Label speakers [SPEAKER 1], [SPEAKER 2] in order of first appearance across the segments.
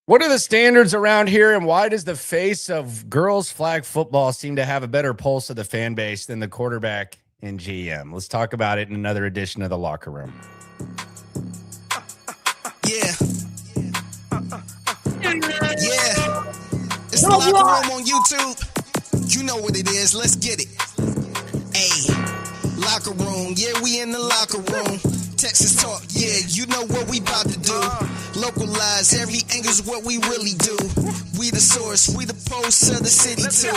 [SPEAKER 1] What are the standards around here, and why does the face of girls flag football seem to have a better pulse of the fan base than the quarterback and GM? Let's talk about it in another edition of The Locker Room.
[SPEAKER 2] Yeah. Yeah. It's The Locker Room on YouTube. You know what it is. Let's get it. Hey, Locker Room. Yeah, we in the locker room. Texas talk. Yeah, you know what we about to do. Localize every angle's what we really do. We the source, we the pulse of the city too.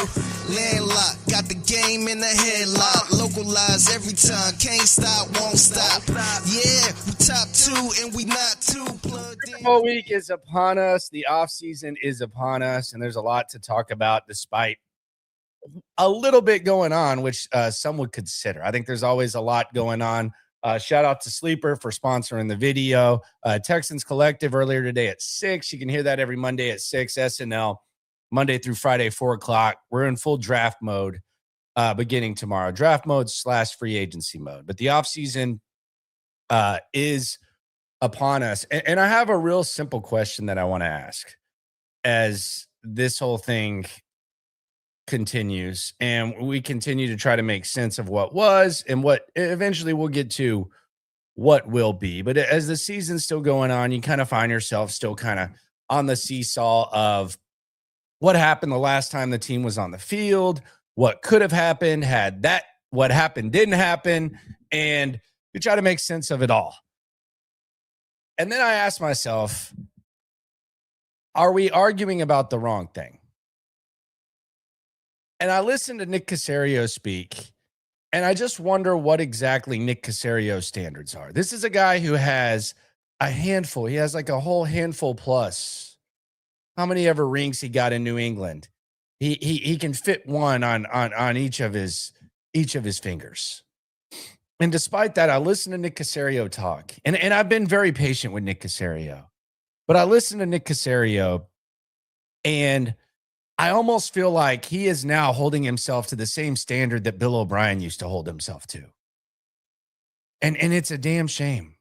[SPEAKER 2] Landlocked, got the game in the headlock. Localize every time, can't stop, won't stop. Yeah, we top two and we not too plugged in.
[SPEAKER 1] Football week is upon us. The offseason is upon us, and there's a lot to talk about despite a little bit going on, which some would consider. I think there's always a lot going on. Shout out to Sleeper for sponsoring the video. Texans Collective earlier today at 6. You can hear that every Monday at 6. SNL, Monday through Friday, 4 o'clock. We're in full draft mode beginning tomorrow. Draft mode / free agency mode. But the offseason is upon us. And I have a real simple question that I want to ask as this whole thing continues and we continue to try to make sense of what was and what eventually we'll get to what will be. But as the season's still going on, you kind of find yourself still kind of on the seesaw of what happened the last time the team was on the field, what could have happened had that, what happened didn't happen, and you try to make sense of it all. And then I ask myself, are we arguing about the wrong thing? And I listened to Nick Caserio speak, and I just wonder what exactly Nick Caserio's standards are. This is a guy who has a handful. He has like a whole handful plus. How many ever rings he got in New England? He can fit one on each of his fingers. And despite that, I listened to Nick Caserio talk, and I've been very patient with Nick Caserio, but I listened to Nick Caserio, and I almost feel like he is now holding himself to the same standard that Bill O'Brien used to hold himself to. And it's a damn shame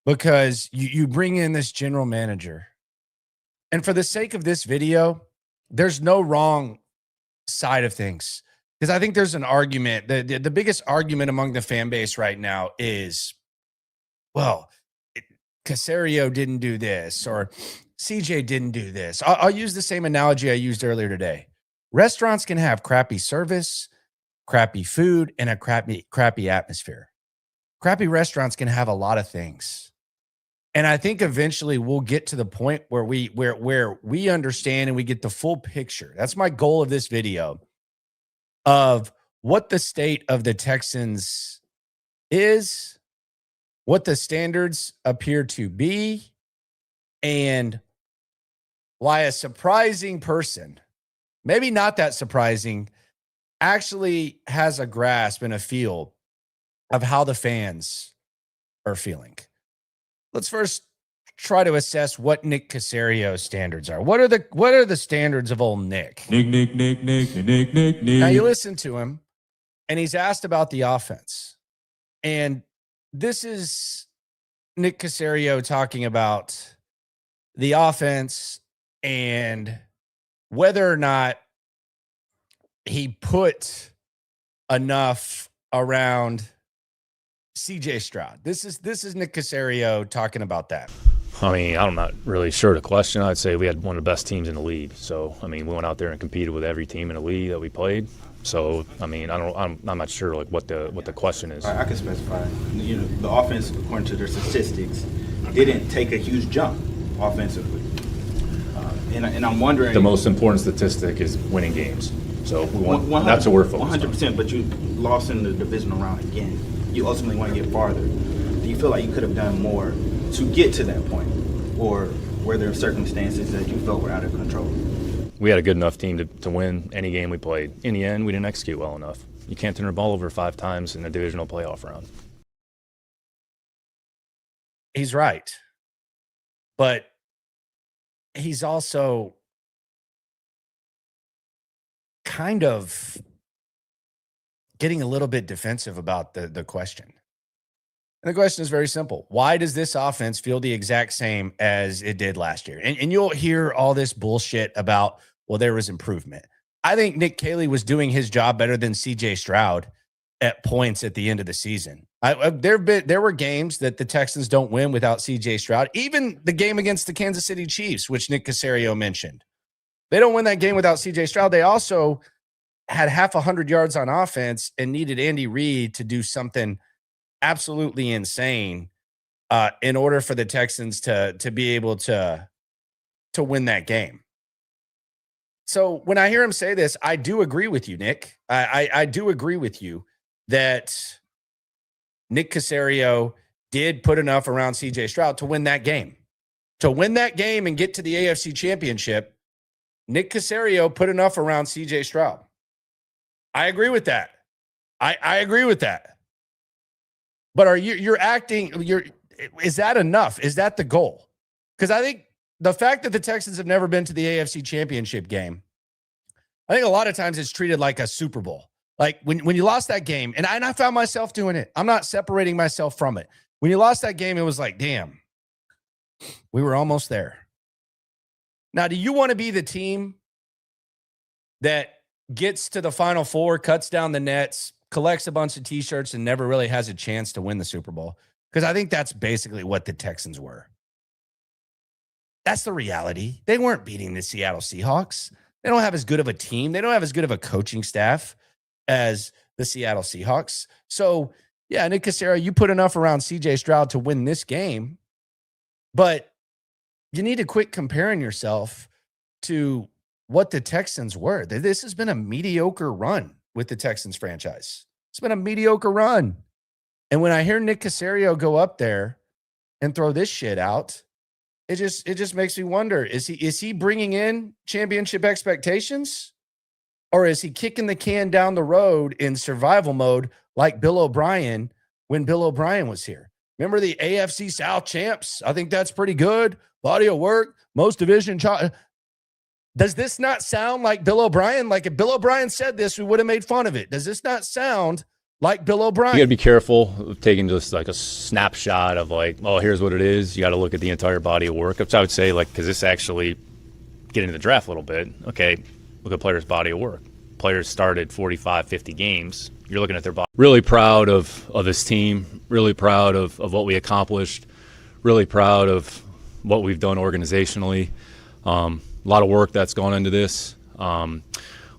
[SPEAKER 1] because you bring in this general manager. And for the sake of this video, there's no wrong side of things. Because I think there's an argument. The biggest argument among the fan base right now is, well, Caserio didn't do this, or CJ didn't do this. I'll use the same analogy I used earlier today. Restaurants can have crappy service, crappy food, and a crappy atmosphere. Crappy restaurants can have a lot of things. And I think eventually we'll get to the point where we understand and we get the full picture. That's my goal of this video, of what the state of the Texans is, what the standards appear to be, and why a surprising person, maybe not that surprising, actually has a grasp and a feel of how the fans are feeling. Let's first try to assess what Nick Caserio's standards are. What are the standards of old Nick? Nick. Now you listen to him, and he's asked about the offense. And this is Nick Caserio talking about the offense and whether or not he put enough around CJ Stroud. This is Nick Caserio talking about that.
[SPEAKER 3] I mean, I'm not really sure the question. I'd say we had one of the best teams in the league. So, I mean, we went out there and competed with every team in the league that we played. So, I mean, I'm not sure like what the question is.
[SPEAKER 4] I can specify. You know, the offense, according to their statistics, didn't take a huge jump offensively. And I'm wondering,
[SPEAKER 3] the most important statistic is winning games. So that's what we're focused on.
[SPEAKER 4] 100%. But you lost in the divisional round again. You ultimately want to get farther. Do you feel like you could have done more to get to that point, or were there circumstances that you felt were out of control?
[SPEAKER 3] We had a good enough team to win any game we played. In the end, we didn't execute well enough. You can't turn the ball over 5 times in a divisional playoff round.
[SPEAKER 1] He's right. But he's also kind of getting a little bit defensive about the question. And the question is very simple. Why does this offense feel the exact same as it did last year? And you'll hear all this bullshit about, well, there was improvement. I think Nick Caserio was doing his job better than CJ Stroud at points at the end of the season. There were games that the Texans don't win without CJ Stroud. Even the game against the Kansas City Chiefs, which Nick Caserio mentioned. They don't win that game without CJ Stroud. They also had 100 yards on offense and needed Andy Reid to do something absolutely insane in order for the Texans to be able to win that game. So when I hear him say this, I do agree with you, Nick. I do agree with you that Nick Caserio did put enough around CJ Stroud to win that game. To win that game and get to the AFC Championship, Nick Caserio put enough around CJ Stroud. I agree with that. I agree with that. But is that enough? Is that the goal? Because I think the fact that the Texans have never been to the AFC Championship game, I think a lot of times it's treated like a Super Bowl. Like when you lost that game, and I found myself doing it. I'm not separating myself from it. When you lost that game, it was like, damn, we were almost there. Now, do you want to be the team that gets to the Final Four, cuts down the nets, collects a bunch of T-shirts, and never really has a chance to win the Super Bowl? Because I think that's basically what the Texans were. That's the reality. They weren't beating the Seattle Seahawks. They don't have as good of a team. They don't have as good of a coaching staff as the Seattle Seahawks. So, yeah, Nick Caserio, you put enough around CJ Stroud to win this game, but you need to quit comparing yourself to what the Texans were. This has been a mediocre run with the Texans franchise. It's been a mediocre run. And when I hear Nick Caserio go up there and throw this shit out, it just makes me wonder, is he bringing in championship expectations, or is he kicking the can down the road in survival mode like Bill O'Brien when Bill O'Brien was here? Remember the AFC South champs? I think that's pretty good. Body of work, most division. Does this not sound like Bill O'Brien? Like if Bill O'Brien said this, we would have made fun of it. Does this not sound like Bill O'Brien?
[SPEAKER 3] You got to be careful of taking just like a snapshot of like, oh, here's what it is. You got to look at the entire body of work. Which I would say, like, because this actually get into the draft a little bit. Okay, look at players' body of work. Players started 45, 50 games. You're looking at their body. Really proud of this team. Really proud of what we accomplished. Really proud of what we've done organizationally. A lot of work that's gone into this. A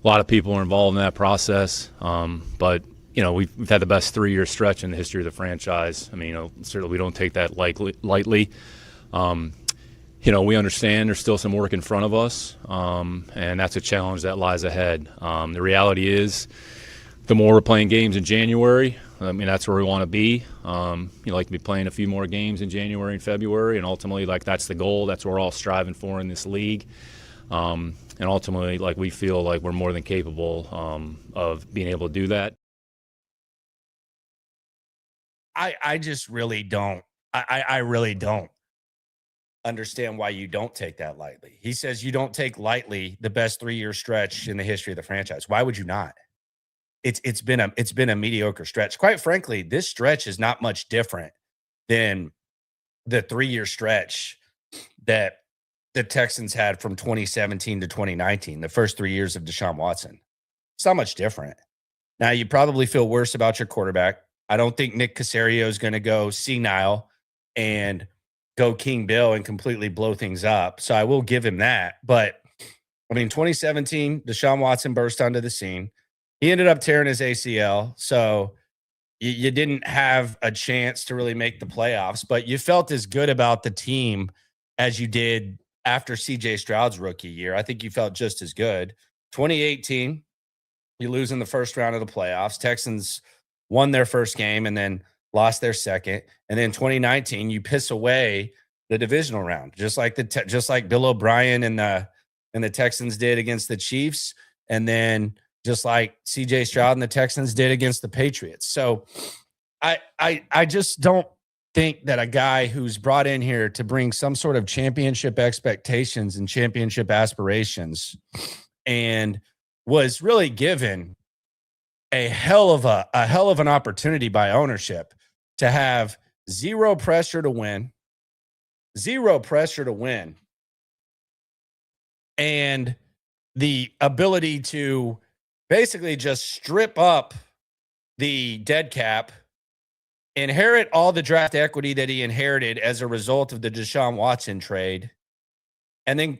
[SPEAKER 3] lot of people are involved in that process. But you know, we've had the best 3-year stretch in the history of the franchise. I mean, you know, certainly we don't take that lightly. You know, we understand there's still some work in front of us, and that's a challenge that lies ahead. The reality is, the more we're playing games in January, I mean, that's where we want to be. You like to be playing a few more games in January and February, and ultimately, like, that's the goal. That's what we're all striving for in this league. And ultimately, like, we feel like we're more than capable of being able to do that.
[SPEAKER 1] I just really don't. I really don't understand why you don't take that lightly. He says you don't take lightly the best 3-year stretch in the history of the franchise. Why would you not? It's been a mediocre stretch. Quite frankly, this stretch is not much different than the 3-year stretch that the Texans had from 2017 to 2019, the first 3 years of Deshaun Watson. It's not much different. Now, you probably feel worse about your quarterback. I don't think Nick Caserio is going to go senile and go King Bill and completely blow things up. So I will give him that. But, I mean, 2017, Deshaun Watson burst onto the scene. He ended up tearing his ACL. So you didn't have a chance to really make the playoffs, but you felt as good about the team as you did after CJ Stroud's rookie year. I think you felt just as good. 2018, you lose in the first round of the playoffs. Texans won their first game and then lost their second. And then 2019, you piss away the divisional round, just like Bill O'Brien and the Texans did against the Chiefs, and then just like CJ Stroud and the Texans did against the Patriots. So I just don't think that a guy who's brought in here to bring some sort of championship expectations and championship aspirations and was really given a hell of an opportunity by ownership to have zero pressure to win, and the ability to basically just strip up the dead cap, inherit all the draft equity that he inherited as a result of the Deshaun Watson trade, and then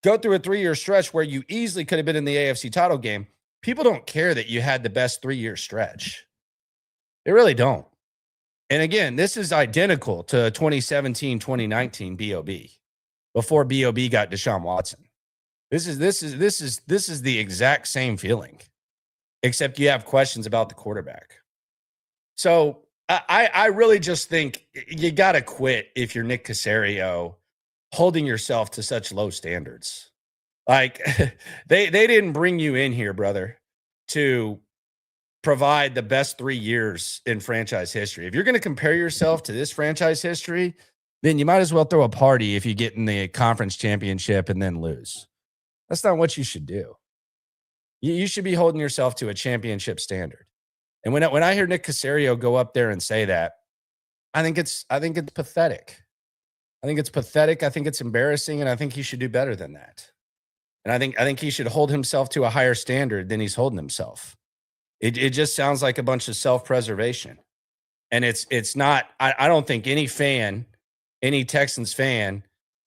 [SPEAKER 1] go through a 3-year stretch where you easily could have been in the AFC title game. People don't care that you had the best 3-year stretch. They really don't. And again, this is identical to 2017, 2019 BOB before BOB got Deshaun Watson. This is the exact same feeling, except you have questions about the quarterback. So I really just think you got to quit if you're Nick Caserio holding yourself to such low standards. Like they didn't bring you in here, brother, to provide the best 3 years in franchise history. If you're going to compare yourself to this franchise history, then you might as well throw a party if you get in the conference championship and then lose. That's not what you should do. You should be holding yourself to a championship standard. And when I hear Nick Caserio go up there and say that, I think it's pathetic. I think it's pathetic. I think it's embarrassing, and I think he should do better than that. And I think he should hold himself to a higher standard than he's holding himself. It just sounds like a bunch of self-preservation. And it's not, I don't think any Texans fan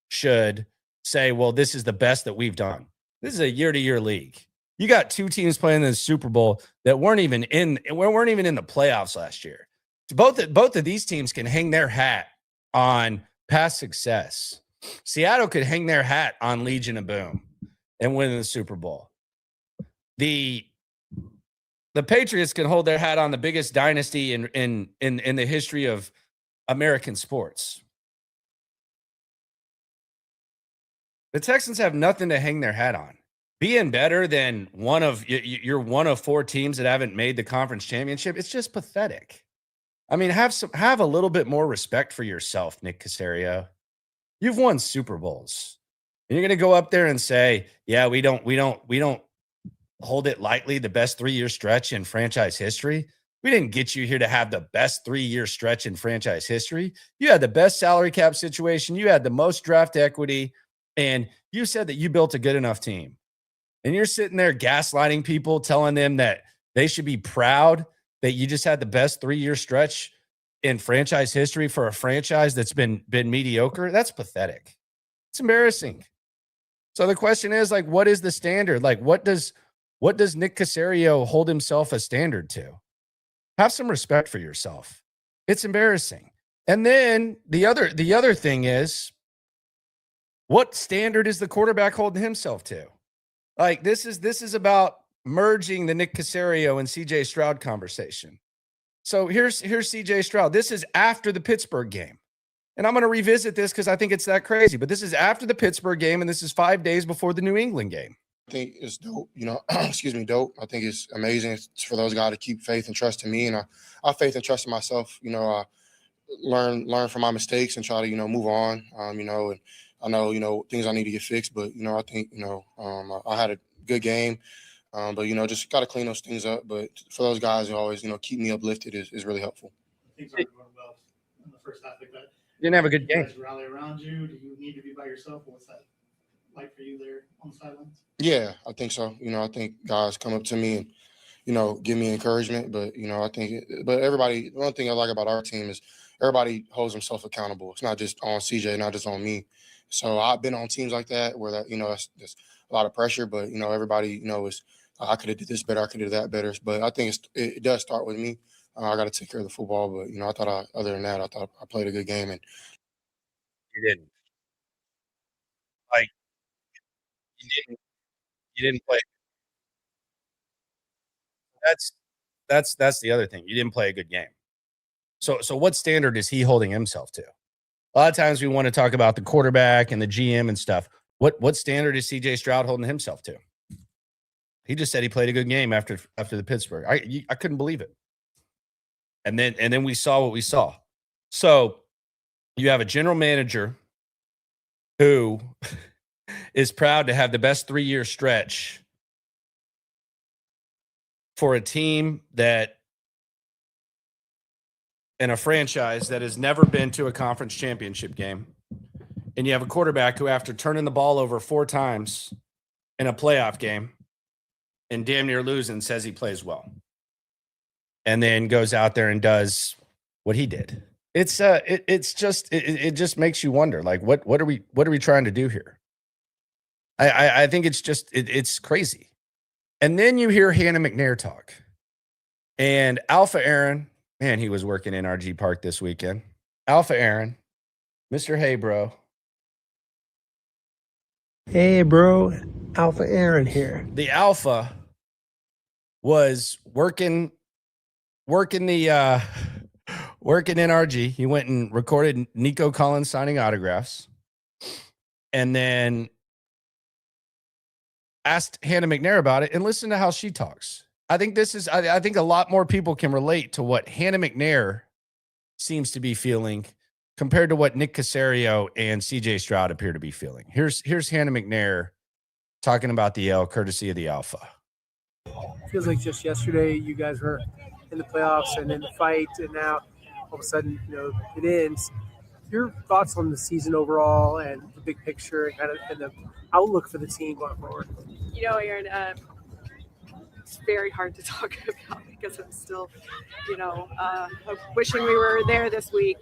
[SPEAKER 1] should say, well, this is the best that we've done. This is a year-to-year league. You got two teams playing in the Super Bowl that weren't even in the playoffs last year. Both of these teams can hang their hat on past success. Seattle could hang their hat on Legion of Boom and win the Super Bowl. The Patriots can hold their hat on the biggest dynasty in the history of American sports. The Texans have nothing to hang their hat on. Being better than you're one of four teams that haven't made the conference championship, it's just pathetic. I mean, have a little bit more respect for yourself, Nick Caserio. You've won Super Bowls. And you're going to go up there and say, yeah, we don't hold it lightly, the best 3-year stretch in franchise history. We didn't get you here to have the best 3-year stretch in franchise history. You had the best salary cap situation. You had the most draft equity. And you said that you built a good enough team. And you're sitting there gaslighting people, telling them that they should be proud that you just had the best 3-year stretch in franchise history for a franchise that's been mediocre. That's pathetic. It's embarrassing. So the question is, like, what is the standard? Like, what does Nick Caserio hold himself a standard to? Have some respect for yourself. It's embarrassing. And then the other thing is, what standard is the quarterback holding himself to? Like, this is about merging the Nick Caserio and CJ Stroud conversation. So here's CJ Stroud. This is after the Pittsburgh game. And I'm going to revisit this because I think it's that crazy. But this is after the Pittsburgh game, and this is 5 days before the New England game.
[SPEAKER 5] I think it's dope, dope. I think it's amazing. It's for those guys to keep faith and trust in me. And I have faith and trust in myself, learn from my mistakes and try to, move on, and I know, things I need to get fixed, but, I think, I had a good game, but, just got to clean those things up. But for those guys who always, keep me uplifted is really helpful.
[SPEAKER 6] Things aren't going well in the first half like that.
[SPEAKER 1] You didn't have a good game.
[SPEAKER 6] Guys rally around you. Do you need to be by yourself? What's that like for you there on the sidelines?
[SPEAKER 5] Yeah, I think so. I think guys come up to me and, give me encouragement. But, but everybody, one thing I like about our team is everybody holds themselves accountable. It's not just on CJ, not just on me. So I've been on teams like that where that, that's a lot of pressure, but, everybody, is I could have did this better. I could have did that better. But I think it does start with me. I got to take care of the football. But, other than that, I thought I played a good game. And
[SPEAKER 1] You didn't. Like, you didn't play. That's the other thing. You didn't play a good game. So what standard is he holding himself to? A lot of times we want to talk about the quarterback and the GM and stuff. What standard is CJ Stroud holding himself to? He just said he played a good game after the Pittsburgh. I couldn't believe it. And then we saw what we saw. So you have a general manager who is proud to have the best 3-year stretch for a team that in a franchise that has never been to a conference championship game, and you have a quarterback who, after turning the ball over 4 times in a playoff game and damn near losing, says he plays well, and then goes out there and does what he did. It just makes you wonder, like, what are we trying to do here? I think it's crazy. And then you hear Hannah McNair talk, and Alpha Aaron, man, he was working in RG Park this weekend. Alpha Aaron, Mr. Hey Bro.
[SPEAKER 7] Hey, bro. Alpha Aaron here.
[SPEAKER 1] The Alpha was working in RG. He went and recorded Nico Collins signing autographs, and then asked Hannah McNair about it, and listen to how she talks. I think I think a lot more people can relate to what Hannah McNair seems to be feeling compared to what Nick Caserio and CJ Stroud appear to be feeling. Here's Hannah McNair talking about the L, courtesy of the Alpha.
[SPEAKER 7] Feels like just yesterday you guys were in the playoffs and in the fight, and now all of a sudden, it ends. Your thoughts on the season overall and the big picture and the outlook for the team going forward?
[SPEAKER 8] Aaron, it's very hard to talk about because I'm still, wishing we were there this week.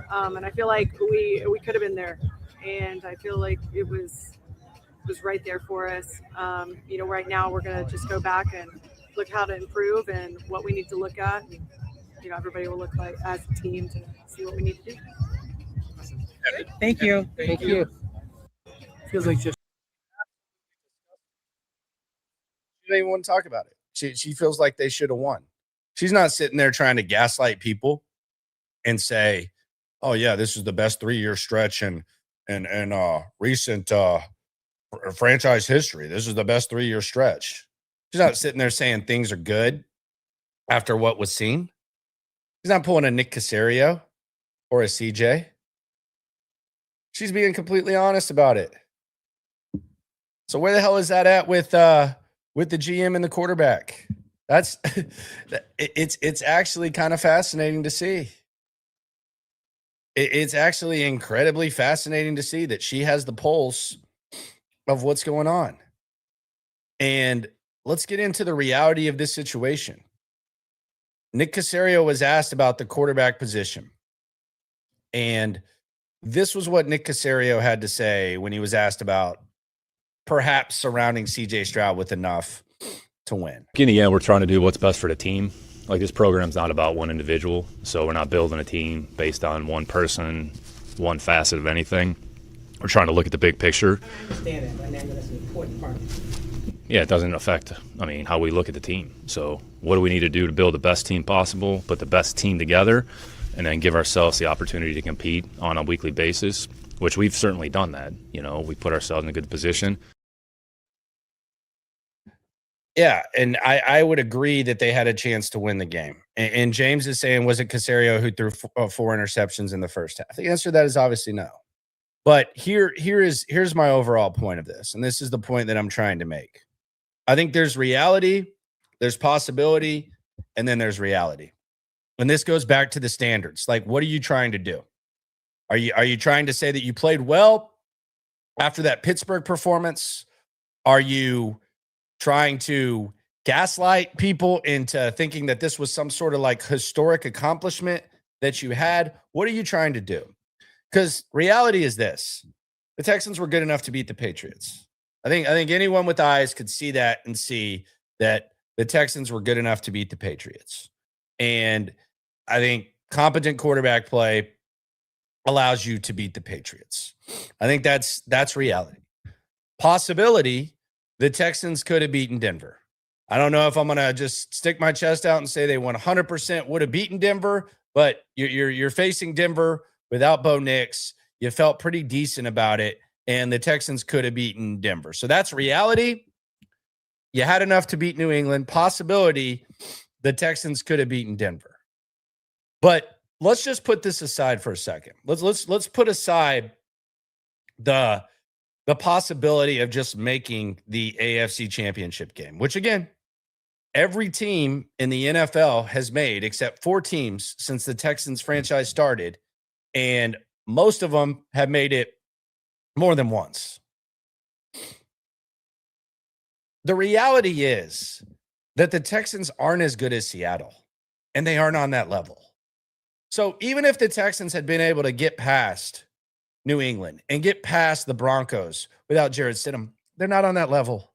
[SPEAKER 8] And I feel like we could have been there. And I feel like it was right there for us. Right now we're going to just go back and look how to improve and what we need to look at. And, everybody will look like as a team to see what we need to do.
[SPEAKER 7] Thank you. Thank you. Feels like just.
[SPEAKER 1] She don't even want to talk about it. She feels like they should have won. She's not sitting there trying to gaslight people and say, "Oh yeah, this is the best 3-year stretch in recent franchise history. This is the best 3-year stretch." She's not sitting there saying things are good after what was seen. She's not pulling a Nick Caserio or a CJ. She's being completely honest about it. So where the hell is that at with the GM and the quarterback? That's it's actually kind of fascinating to see. It's actually incredibly fascinating to see that she has the pulse of what's going on. And let's get into the reality of this situation. Nick Caserio was asked about the quarterback position. And this was what Nick Caserio had to say when he was asked about perhaps surrounding CJ Stroud with enough to win.
[SPEAKER 3] In the end, we're trying to do what's best for the team. Like, this program's not about one individual, so we're not building a team based on one person, one facet of anything. We're trying to look at the big picture.
[SPEAKER 9] I understand that, but I know that's an important part.
[SPEAKER 3] Yeah, it doesn't affect, how we look at the team. So what do we need to do to build the best team possible, put the best team together, and then give ourselves the opportunity to compete on a weekly basis, which we've certainly done that. We put ourselves in a good position.
[SPEAKER 1] Yeah, and I would agree that they had a chance to win the game. And James is saying, was it Caserio who threw 4 interceptions in the first half? The answer to that is obviously no. But here's my overall point of this, and this is the point that I'm trying to make. I think there's reality, there's possibility, and then there's reality. And this goes back to the standards. Like, what are you trying to do? Are you trying to say that you played well after that Pittsburgh performance? Are you trying to gaslight people into thinking that this was some sort of like historic accomplishment that you had? What are you trying to do? Because reality is this: the Texans were good enough to beat the Patriots. I think anyone with eyes could see that and see that the Texans were good enough to beat the Patriots. And I think competent quarterback play allows you to beat the Patriots. I think that's reality. Possibility, the Texans could have beaten Denver. I don't know if I'm going to just stick my chest out and say they 100% would have beaten Denver, but you're facing Denver without Bo Nix. You felt pretty decent about it, and the Texans could have beaten Denver. So that's reality. You had enough to beat New England. Possibility, the Texans could have beaten Denver. But let's just put this aside for a second. Let's put aside the possibility of just making the AFC Championship game, which again, every team in the NFL has made, except 4 teams since the Texans franchise started, and most of them have made it more than once. The reality is that the Texans aren't as good as Seattle, and they aren't on that level. So even if the Texans had been able to get past New England and get past the Broncos without Jarrett Stidham, they're not on that level.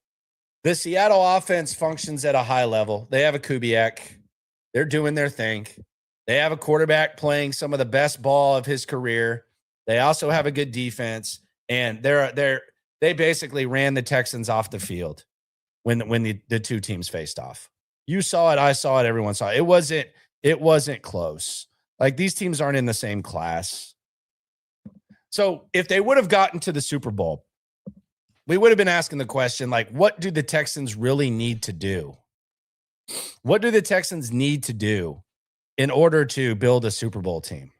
[SPEAKER 1] The Seattle offense functions at a high level. They have a Kubiak. They're doing their thing. They have a quarterback playing some of the best ball of his career. They also have a good defense, and they basically ran the Texans off the field when the 2 teams faced off. You saw it, I saw it, everyone saw it. It wasn't close. Like, these teams aren't in the same class. So if they would have gotten to the Super Bowl, we would have been asking the question, like, what do the Texans really need to do? What do the Texans need to do in order to build a Super Bowl team?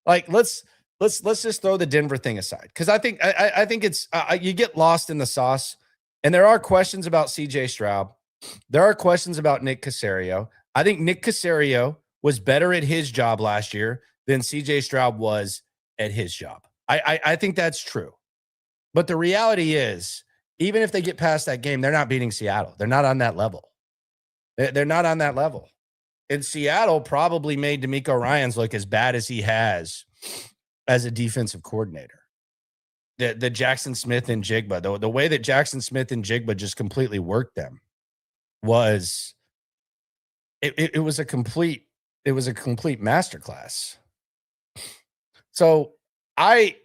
[SPEAKER 1] Like, let's just throw the Denver thing aside, because I think it's you get lost in the sauce, and there are questions about CJ Stroud. There are questions about Nick Caserio. I think Nick Caserio was better at his job last year than CJ Stroud was at his job. I think that's true. But the reality is, even if they get past that game, they're not beating Seattle. They're not on that level. They're not on that level. And Seattle probably made DeMeco Ryans look as bad as he has as a defensive coordinator. The Jackson Smith and Jigba, the way that Jackson Smith and Jigba just completely worked them was it was a complete masterclass. So I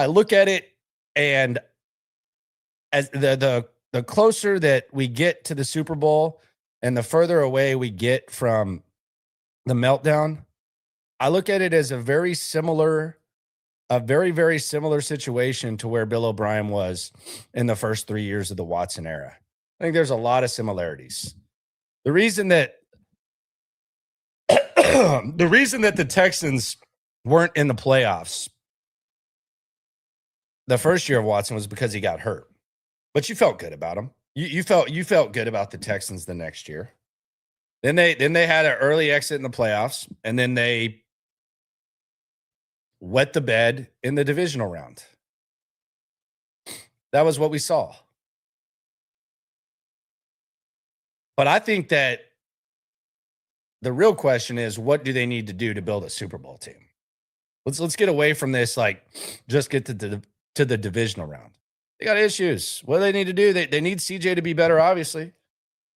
[SPEAKER 1] look at it, and as the closer that we get to the Super Bowl and the further away we get from the meltdown, I look at it as a very, very similar situation to where Bill O'Brien was in the first 3 years of the Watson era. I think there's a lot of similarities. The reason that the Texans weren't in the playoffs the first year of Watson was because he got hurt. But you felt good about him. You felt good about the Texans the next year. Then they had an early exit in the playoffs, and then they wet the bed in the divisional round. That was what we saw. But I think that the real question is, what do they need to do to build a Super Bowl team? Let's get away from this, like, just get to the divisional round. They got issues. What do they need to do? They need CJ to be better, obviously.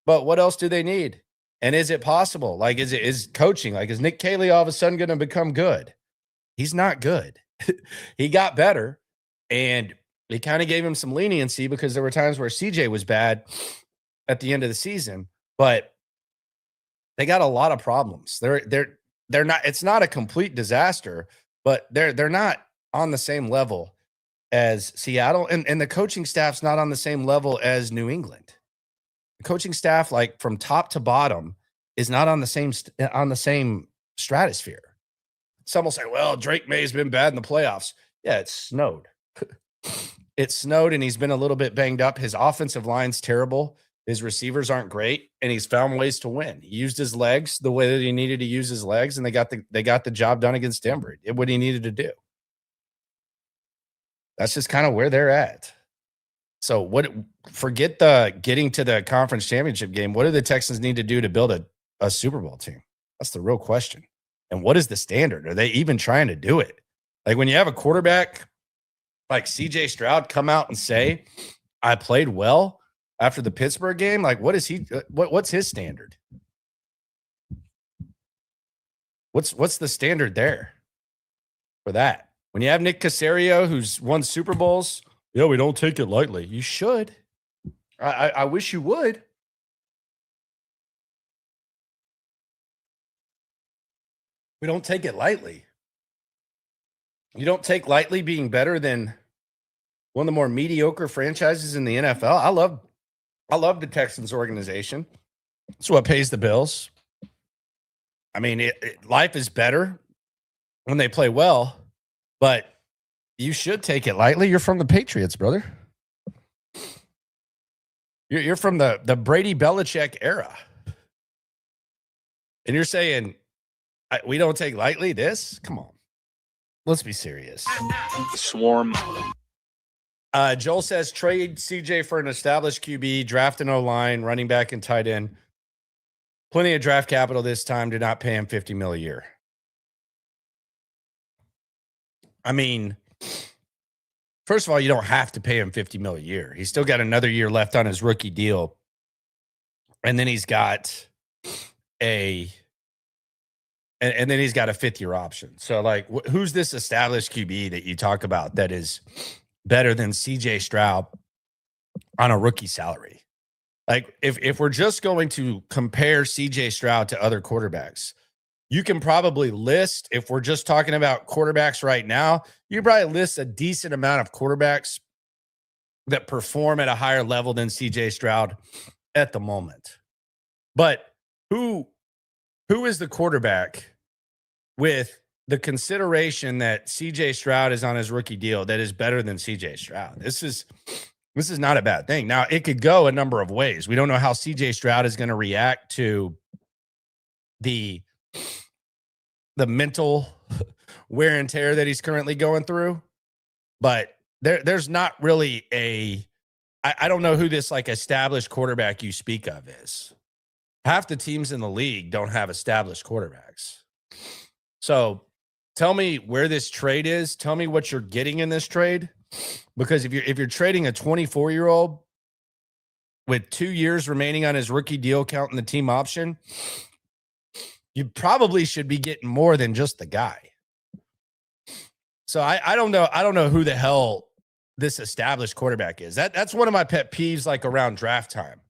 [SPEAKER 1] But what else do they need? And is it possible? Like, is coaching, like, is Nick Caserio all of a sudden going to become good? He's not good. He got better, and they kind of gave him some leniency because there were times where CJ was bad at the end of the season, but they got a lot of problems. They're not, it's not a complete disaster, but they're not on the same level as Seattle, and the coaching staff's not on the same level as New England. The coaching staff, like, from top to bottom, is not on the same stratosphere. Some will say, well, Drake May's been bad in the playoffs. Yeah, it snowed. It snowed, and he's been a little bit banged up. His offensive line's terrible. His receivers aren't great, and he's found ways to win. He used his legs the way that he needed to use his legs, and they got the job done against Denver. He did what he needed to do. That's just kind of where they're at. So forget the getting to the conference championship game. What do the Texans need to do to build a Super Bowl team? That's the real question. And what is the standard? Are they even trying to do it? Like, when you have a quarterback like CJ Stroud come out and say, I played well after the Pittsburgh game, like, what's his standard? What's the standard there for that? When you have Nick Caserio, who's won Super Bowls, yeah, we don't take it lightly. You should. I wish you would. We don't take it lightly. You don't take lightly being better than one of the more mediocre franchises in the NFL. I love the Texans organization. It's what pays the bills. I mean, life is better when they play well, but you should take it lightly. You're from the Patriots, brother. You're from the Brady Belichick era. And you're saying we don't take lightly this? Come on. Let's be serious.
[SPEAKER 3] Swarm.
[SPEAKER 1] Joel says trade CJ for an established QB, draft an O-line, running back, and tight end. Plenty of draft capital this time. Do not pay him $50 million a year. I mean, first of all, you don't have to pay him $50 million a year. He's still got another year left on his rookie deal. And then he's got a fifth-year option. So, like, who's this established QB that you talk about that is better than CJ Stroud on a rookie salary? Like, if we're just going to compare CJ Stroud to other quarterbacks, you can probably list, if we're just talking about quarterbacks right now, you can probably list a decent amount of quarterbacks that perform at a higher level than CJ Stroud at the moment. But who is the quarterback with the consideration that CJ Stroud is on his rookie deal that is better than CJ Stroud? This is not a bad thing. Now, it could go a number of ways. We don't know how CJ Stroud is going to react to the mental wear and tear that he's currently going through. But there's not really I don't know who this like established quarterback you speak of is. Half the teams in the league don't have established quarterbacks. So tell me where this trade is. Tell me what you're getting in this trade. Because if you're trading a 24-year-old with 2 years remaining on his rookie deal, counting the team option, you probably should be getting more than just the guy. So I don't know. I don't know who the hell this established quarterback is. That's one of my pet peeves, like around draft time.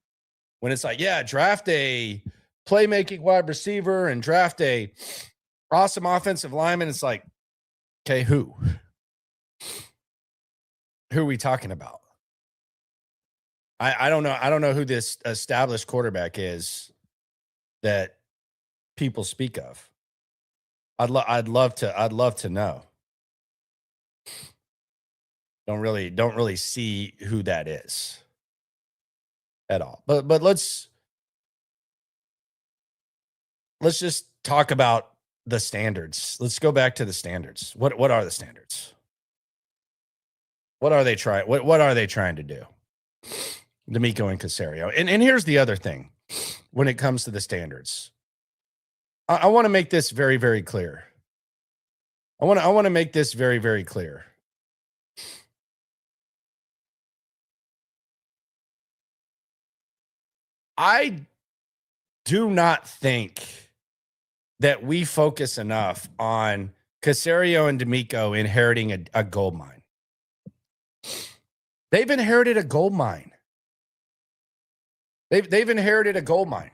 [SPEAKER 1] When it's like, yeah, draft a playmaking wide receiver and draft a awesome offensive lineman. It's like, okay, who? Who are we talking about? I don't know. I don't know who this established quarterback is that people speak of. I'd love to know. Don't really see who that is at all. But let's just talk about the standards. Let's go back to the standards. What are the standards? What are they trying? What are they trying to do? D'Amico and Caserio. And here's the other thing when it comes to the standards. I want to make this very, very clear. I want to make this very, very clear. I do not think that we focus enough on Caserio and D'Amico inheriting a gold mine. They've inherited a gold mine. They've inherited a gold mine.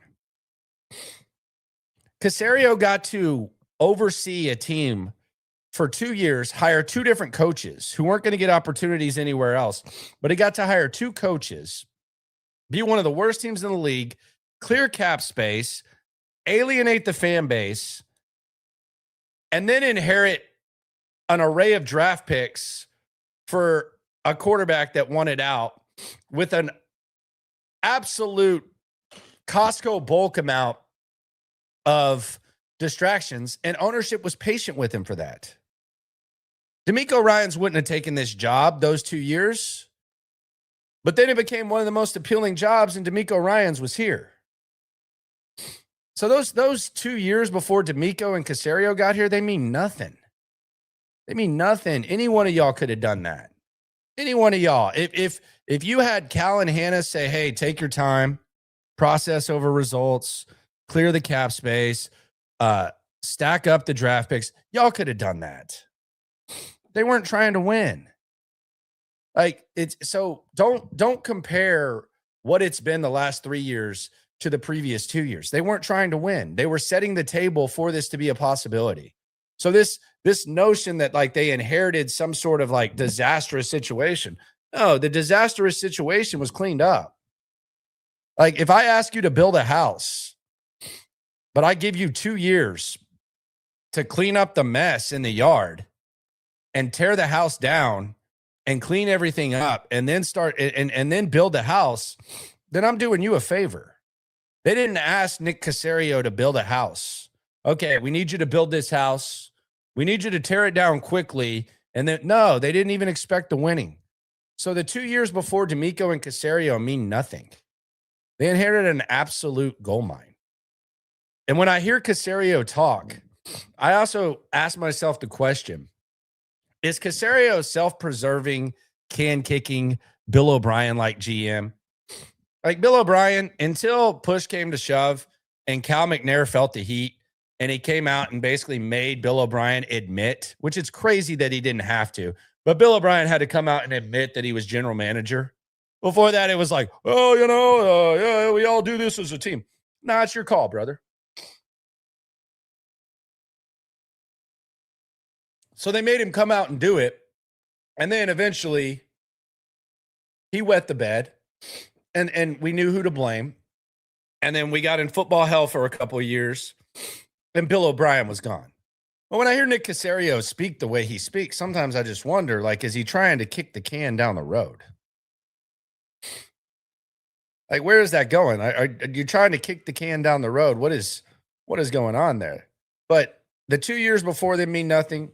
[SPEAKER 1] Caserio got to oversee a team for 2 years, hire 2 different coaches who weren't going to get opportunities anywhere else, but he got to hire 2 coaches, be one of the worst teams in the league, clear cap space, alienate the fan base, and then inherit an array of draft picks for a quarterback that wanted out with an absolute Costco bulk amount of distractions, and ownership was patient with him for that. D'Amico Ryans wouldn't have taken this job those 2 years, but then it became one of the most appealing jobs, and D'Amico Ryans was here. So those 2 years before D'Amico and Caserio got here, they mean nothing. They mean nothing. Any one of y'all could have done that. Any one of y'all. If you had Cal and Hannah say, hey, take your time, process over results, clear the cap space, stack up the draft picks, y'all could have done that. They weren't trying to win. Like, it's so don't compare what it's been the last 3 years to the previous 2 years. They weren't trying to win. They were setting the table for this to be a possibility. So this notion that like they inherited some sort of like disastrous situation. No, the disastrous situation was cleaned up. Like if I ask you to build a house, but I give you 2 years to clean up the mess in the yard and tear the house down and clean everything up and then start and then build the house, then I'm doing you a favor. They didn't ask Nick Caserio to build a house. Okay, we need you to build this house. We need you to tear it down quickly. And then, no, they didn't even expect the winning. So the 2 years before D'Amico and Caserio mean nothing. They inherited an absolute gold mine. And when I hear Caserio talk, I also ask myself the question, is Caserio self-preserving, can-kicking Bill O'Brien like GM? Like Bill O'Brien, until push came to shove and Cal McNair felt the heat, and he came out and basically made Bill O'Brien admit, which it's crazy that he didn't have to, but Bill O'Brien had to come out and admit that he was general manager. Before that, it was like, oh, yeah, we all do this as a team. Nah, it's your call, brother. So they made him come out and do it. And then eventually he wet the bed and we knew who to blame. And then we got in football hell for a couple of years and Bill O'Brien was gone. But when I hear Nick Caserio speak the way he speaks, sometimes I just wonder, like, is he trying to kick the can down the road? Like, where is that going? Are you trying to kick the can down the road? What is going on there? But the 2 years before them mean nothing.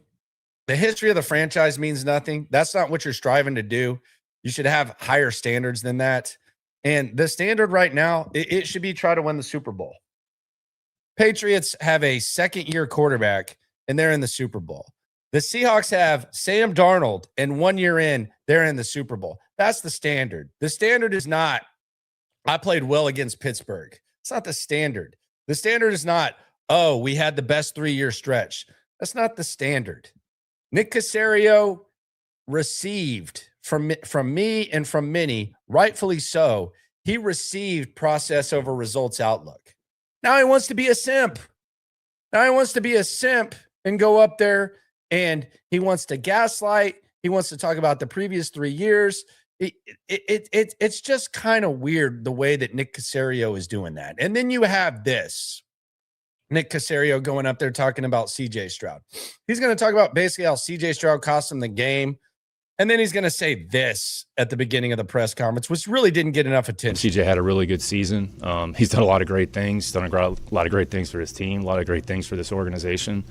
[SPEAKER 1] The history of the franchise means nothing. That's not what you're striving to do. You should have higher standards than that. And the standard right now, it should be try to win the Super Bowl. Patriots have a second-year quarterback, and they're in the Super Bowl. The Seahawks have Sam Darnold, and 1 year in, they're in the Super Bowl. That's the standard. The standard is not, I played well against Pittsburgh. It's not the standard. The standard is not, oh, we had the best 3-year stretch. That's not the standard. Nick Caserio received from me and from many, rightfully so, he received process over results outlook. Now he wants to be a simp. And go up there and he wants to gaslight. He wants to talk about the previous 3 years. It's just kind of weird the way that Nick Caserio is doing that. And then you have this. Nick Caserio going up there talking about CJ Stroud. He's going to talk about basically how CJ Stroud cost him the game. And then he's going to say this at the beginning of the press conference, which really didn't get enough attention.
[SPEAKER 3] CJ had a really good season. He's done a lot of great things, done a lot of great things for his team, a lot of great things for this organization.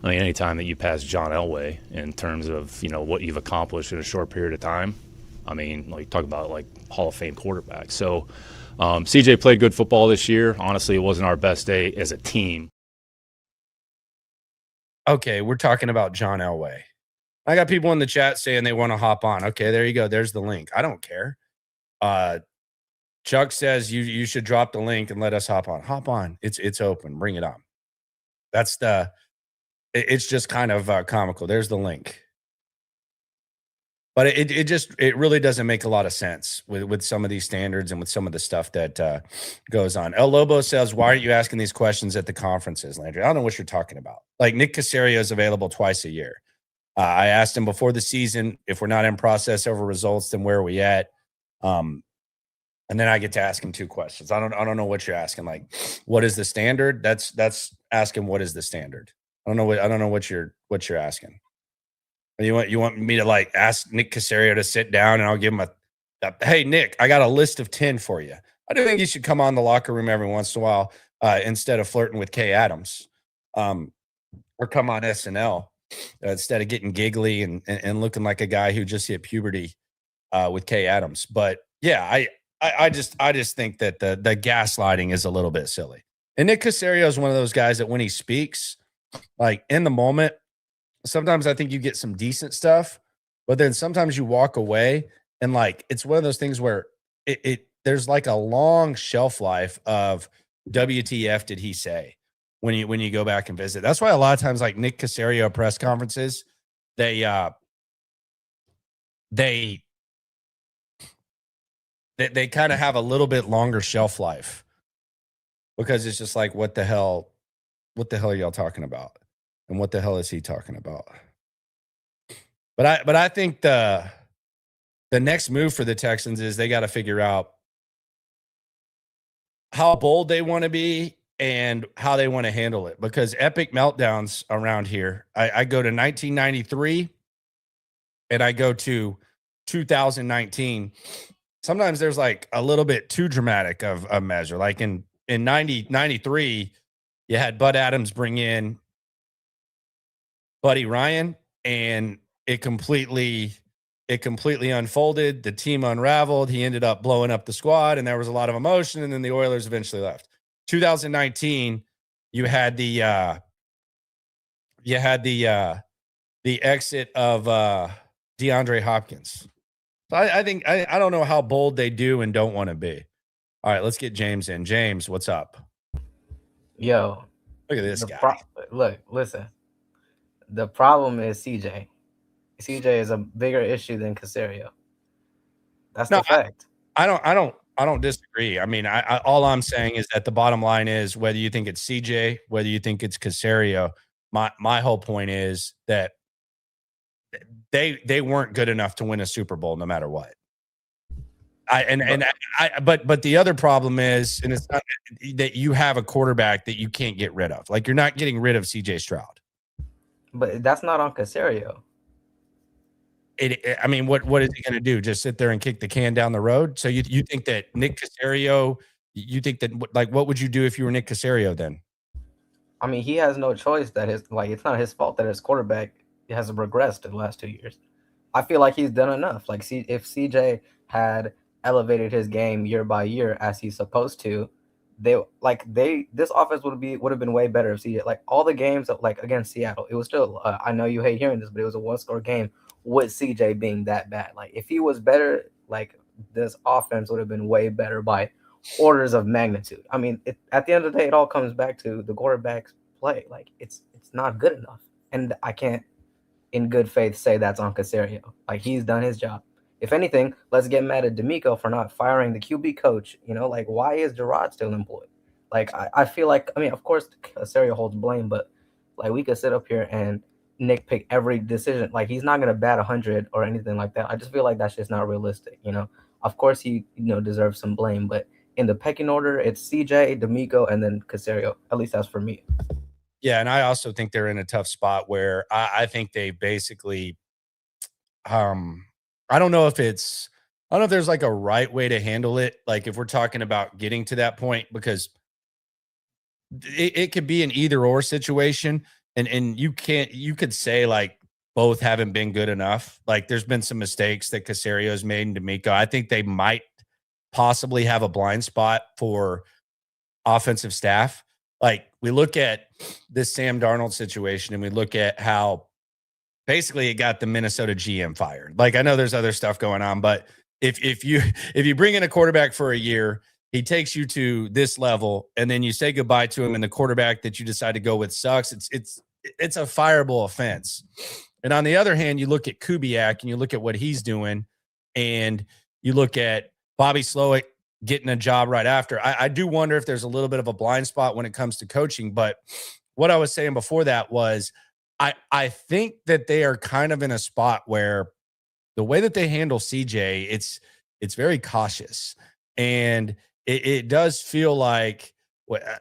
[SPEAKER 3] I mean, anytime that you pass John Elway in terms of, what you've accomplished in a short period of time, I mean, like talk about like Hall of Fame quarterback. So CJ played good football this year. Honestly, it wasn't our best day as a team.
[SPEAKER 1] Okay, we're talking about John Elway. I got people in the chat saying they want to hop on. Okay, there you go. There's the link. I don't care. Chuck says you should drop the link and let us hop on. Hop on. It's open. Bring it on. It's just kind of comical. There's the link. But it really doesn't make a lot of sense with some of these standards and with some of the stuff that goes on. El Lobo says, why aren't you asking these questions at the conferences, Landry? I don't know what you're talking about. Like Nick Caserio is available twice a year. I asked him before the season, if we're not in process over results, then where are we at? And then I get to ask him 2 questions. I don't know what you're asking. Like, what is the standard? That's asking what is the standard. I don't know what you're asking. You want me to like ask Nick Caserio to sit down and I'll give him a hey Nick, I got a list of 10 for you. I do think you should come on the locker room every once in a while instead of flirting with Kay Adams, or come on SNL. Instead of getting giggly and looking like a guy who just hit puberty with Kay Adams. But yeah, I just think that the gaslighting is a little bit silly. And Nick Caserio is one of those guys that when he speaks, like in the moment, sometimes I think you get some decent stuff, but then sometimes you walk away and like it's one of those things where there's like a long shelf life of WTF did he say? When you go back and visit. That's why a lot of times like Nick Caserio press conferences, they kind of have a little bit longer shelf life because it's just like, what the hell are y'all talking about? And what the hell is he talking about? But I think the next move for the Texans is they got to figure out how bold they want to be and how they want to handle it, because epic meltdowns around here. I go to 1993 and I go to 2019. Sometimes there's like a little bit too dramatic of a measure. Like in in 93, you had Bud Adams bring in Buddy Ryan, and it completely unfolded. The team unraveled. He ended up blowing up the squad, and there was a lot of emotion, and then the Oilers eventually left. 2019, you had the exit of DeAndre Hopkins. So I think I don't know how bold they do and don't want to be. All right, let's get James in. James, what's up?
[SPEAKER 10] Yo,
[SPEAKER 1] Look at this guy.
[SPEAKER 10] Listen. The problem is CJ. CJ is a bigger issue than Caserio. That's the fact.
[SPEAKER 1] I don't disagree. I mean, I all I'm saying is that the bottom line is whether you think it's CJ, whether you think it's Caserio, my whole point is that they weren't good enough to win a Super Bowl no matter what. But the other problem is, and it's not that you have a quarterback that you can't get rid of. Like, you're not getting rid of CJ Stroud.
[SPEAKER 10] But that's not on Caserio.
[SPEAKER 1] I mean, what is he going to do? Just sit there and kick the can down the road? So you think that Nick Caserio? You think that, like, what would you do if you were Nick Caserio then?
[SPEAKER 10] I mean, he has no choice. It's not his fault that his quarterback has regressed in the last 2 years. I feel like he's done enough. Like, if CJ had elevated his game year by year as he's supposed to, this offense would have been way better if CJ, like, all the games that, like, against Seattle, it was still I know you hate hearing this, but it was a 1-score game with CJ being that bad. Like, if he was better, like, this offense would have been way better by orders of magnitude. I mean, at the end of the day, it all comes back to the quarterback's play. Like, it's not good enough, and I can't in good faith say that's on Caserio. Like, he's done his job. If anything, let's get mad at D'Amico for not firing the QB coach. You know, like, why is Gerard still employed? Like, I feel like, I mean, of course, Caserio holds blame, but, like, we could sit up here and nitpick every decision. Like, he's not going to bat 100 or anything like that. I just feel like that's just not realistic, you know? Of course, he, deserves some blame, but in the pecking order, it's CJ, D'Amico, and then Caserio. At least that's for me.
[SPEAKER 1] Yeah, and I also think they're in a tough spot where I think they basically I don't know if there's like a right way to handle it. Like, if we're talking about getting to that point, because it could be an either or situation. And you could say, like, both haven't been good enough. Like, there's been some mistakes that Caserio's made and D'Amico. I think they might possibly have a blind spot for offensive staff. Like, we look at this Sam Darnold situation and we look at how basically it got the Minnesota GM fired. Like, I know there's other stuff going on, but if you bring in a quarterback for a year, he takes you to this level, and then you say goodbye to him, and the quarterback that you decide to go with sucks, it's a fireable offense. And on the other hand, you look at Kubiak and you look at what he's doing, and you look at Bobby Slowick getting a job right after. I do wonder if there's a little bit of a blind spot when it comes to coaching. But what I was saying before that was I think that they are kind of in a spot where the way that they handle CJ, it's very cautious. And it does feel like,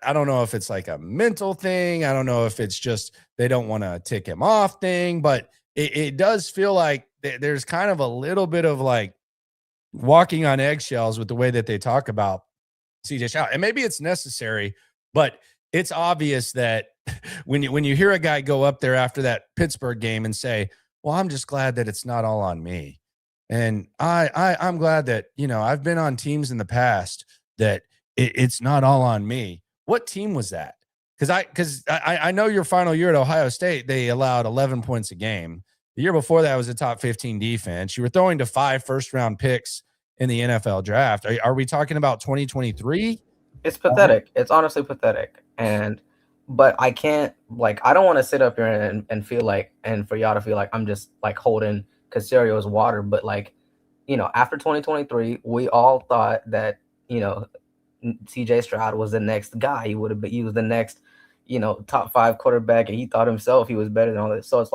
[SPEAKER 1] I don't know if it's like a mental thing. I don't know if it's just they don't want to tick him off thing, but it does feel like there's kind of a little bit of like walking on eggshells with the way that they talk about CJ Stroud. And maybe it's necessary, but it's obvious that when you hear a guy go up there after that Pittsburgh game and say, well, I'm just glad that it's not all on me. And I'm glad that, I've been on teams in the past that it's not all on me. What team was that? Because I know your final year at Ohio State, they allowed 11 points a game. The year before that was a top 15 defense. You were throwing to 5 first-round picks in the NFL draft. Are we talking about 2023?
[SPEAKER 10] It's pathetic. It's honestly pathetic. But I can't, I don't want to sit up here and feel like, and for y'all to feel like I'm just holding Caserio's water. But after 2023, we all thought that, CJ Stroud was the next guy. He was the next, top 5 quarterback, and he thought himself he was better than all this. So it's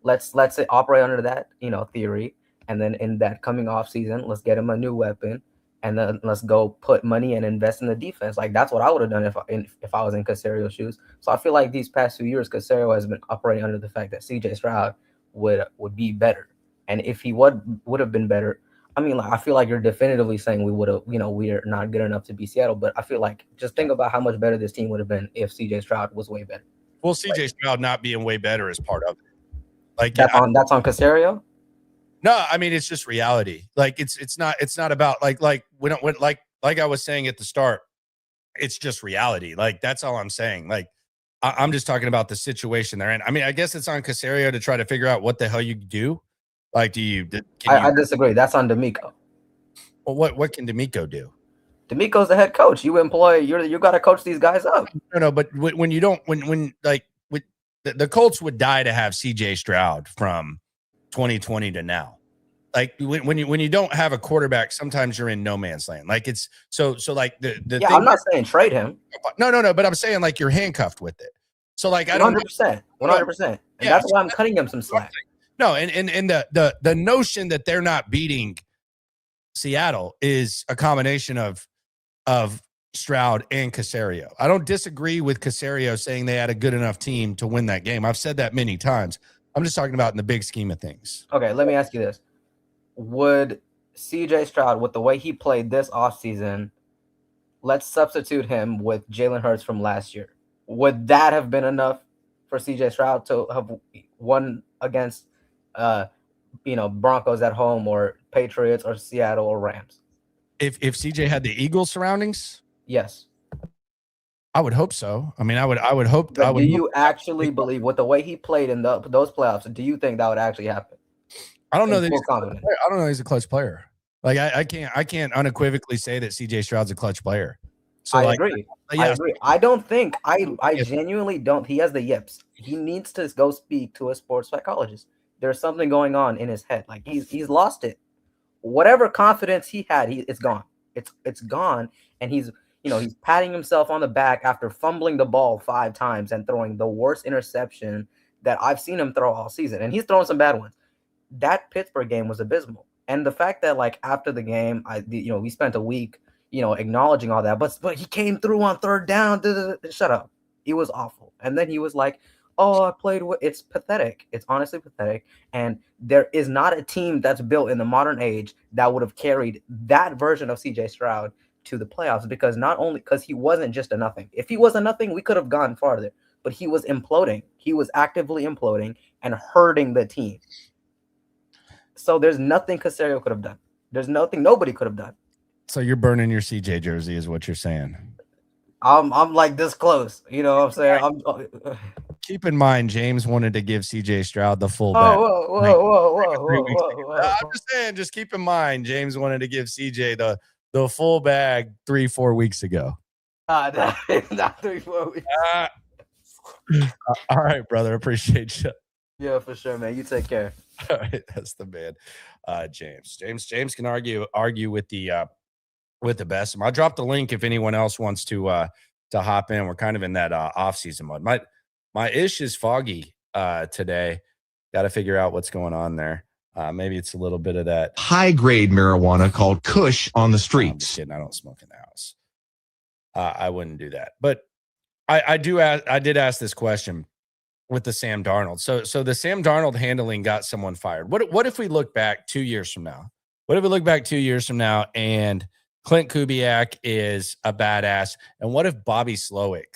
[SPEAKER 10] let's operate under that, theory. And then in that coming off season, let's get him a new weapon. And then let's go put money and invest in the defense. That's what I would have done if I was in Caserio's shoes. So I feel like these past 2 years, Caserio has been operating under the fact that CJ Stroud would be better. And if he would have been better, I mean, like, I feel like you're definitively saying we would have, we are not good enough to be Seattle, but I feel like just think about how much better this team would have been if CJ Stroud was way better.
[SPEAKER 1] Well, CJ Stroud not being way better is part of it. Like
[SPEAKER 10] that's on Caserio.
[SPEAKER 1] No, I mean, it's just reality. Like it's not about like I was saying at the start, it's just reality. Like that's all I'm saying. Like I'm just talking about the situation they're in. I mean, I guess it's on Caserio to try to figure out what the hell you do. Like,
[SPEAKER 10] I disagree. That's on D'Amico.
[SPEAKER 1] Well, what can D'Amico do?
[SPEAKER 10] D'Amico's the head coach. You got to coach these guys up.
[SPEAKER 1] No, but when you don't, the Colts would die to have CJ Stroud from 2020 to now. Like when you don't have a quarterback, sometimes you're in no man's land. Like it's so like the
[SPEAKER 10] yeah. Thing, I'm not saying trade him.
[SPEAKER 1] No, but I'm saying like you're handcuffed with it. So like I don't
[SPEAKER 10] 100%. And that's why I'm cutting him some slack.
[SPEAKER 1] No, and the notion that they're not beating Seattle is a combination of Stroud and Caserio. I don't disagree with Caserio saying they had a good enough team to win that game. I've said that many times. I'm just talking about in the big scheme of things.
[SPEAKER 10] Okay, let me ask you this. Would CJ Stroud, with the way he played this offseason, let's substitute him with Jalen Hurts from last year. Would that have been enough for CJ Stroud to have won against Broncos at home or Patriots or Seattle or Rams?
[SPEAKER 1] If CJ had the Eagles surroundings?
[SPEAKER 10] Yes.
[SPEAKER 1] I would hope so. I mean, I would hope.
[SPEAKER 10] But do you actually believe with the way he played in those playoffs, do you think that would actually happen?
[SPEAKER 1] I don't know that I don't know he's a clutch player. Like I can't unequivocally say that CJ Stroud's a clutch player. So
[SPEAKER 10] I agree. Yeah. I agree. I don't think I genuinely don't. He has the yips. He needs to go speak to a sports psychologist. There's something going on in his head. Like he's lost it. Whatever confidence he had, it's gone. It's gone, and he's patting himself on the back after fumbling the ball 5 times and throwing the worst interception that I've seen him throw all season. And he's throwing some bad ones. That Pittsburgh game was abysmal. And the fact that like after the game, we spent a week, acknowledging all that, but he came through on 3rd down. Shut up. It was awful. And then he was like, "Oh, I played with." It's pathetic. It's honestly pathetic. And there is not a team that's built in the modern age that would have carried that version of CJ Stroud to the playoffs, because not only because he wasn't just a nothing. If he was a nothing, we could have gone farther. But he was imploding. He was actively imploding and hurting the team. So there's nothing Caserio could have done. There's nothing nobody could have done.
[SPEAKER 1] So you're burning your CJ jersey is what you're saying.
[SPEAKER 10] I'm like this close. You know what I'm saying?
[SPEAKER 1] Keep in mind, James wanted to give CJ Stroud the full
[SPEAKER 10] back.
[SPEAKER 1] Whoa. I'm just saying, just keep in mind, James wanted to give CJ the full bag 3-4 weeks ago.
[SPEAKER 10] Not 3-4 weeks.
[SPEAKER 1] All right, brother. Appreciate you.
[SPEAKER 10] Yeah, for sure, man. You take care.
[SPEAKER 1] All right, that's the man. James can argue with the best. I'll drop the link if anyone else wants to hop in. We're kind of in that off-season mode. My ish is foggy today. Got to figure out what's going on there. Maybe it's a little bit of that
[SPEAKER 11] high-grade marijuana called Kush on the streets.
[SPEAKER 1] I don't smoke in the house. I wouldn't do that. But I did ask this question with the Sam Darnold. So the Sam Darnold handling got someone fired. What if we look back 2 years from now? What if we look back 2 years from now and Clint Kubiak is a badass? And what if Bobby Slowick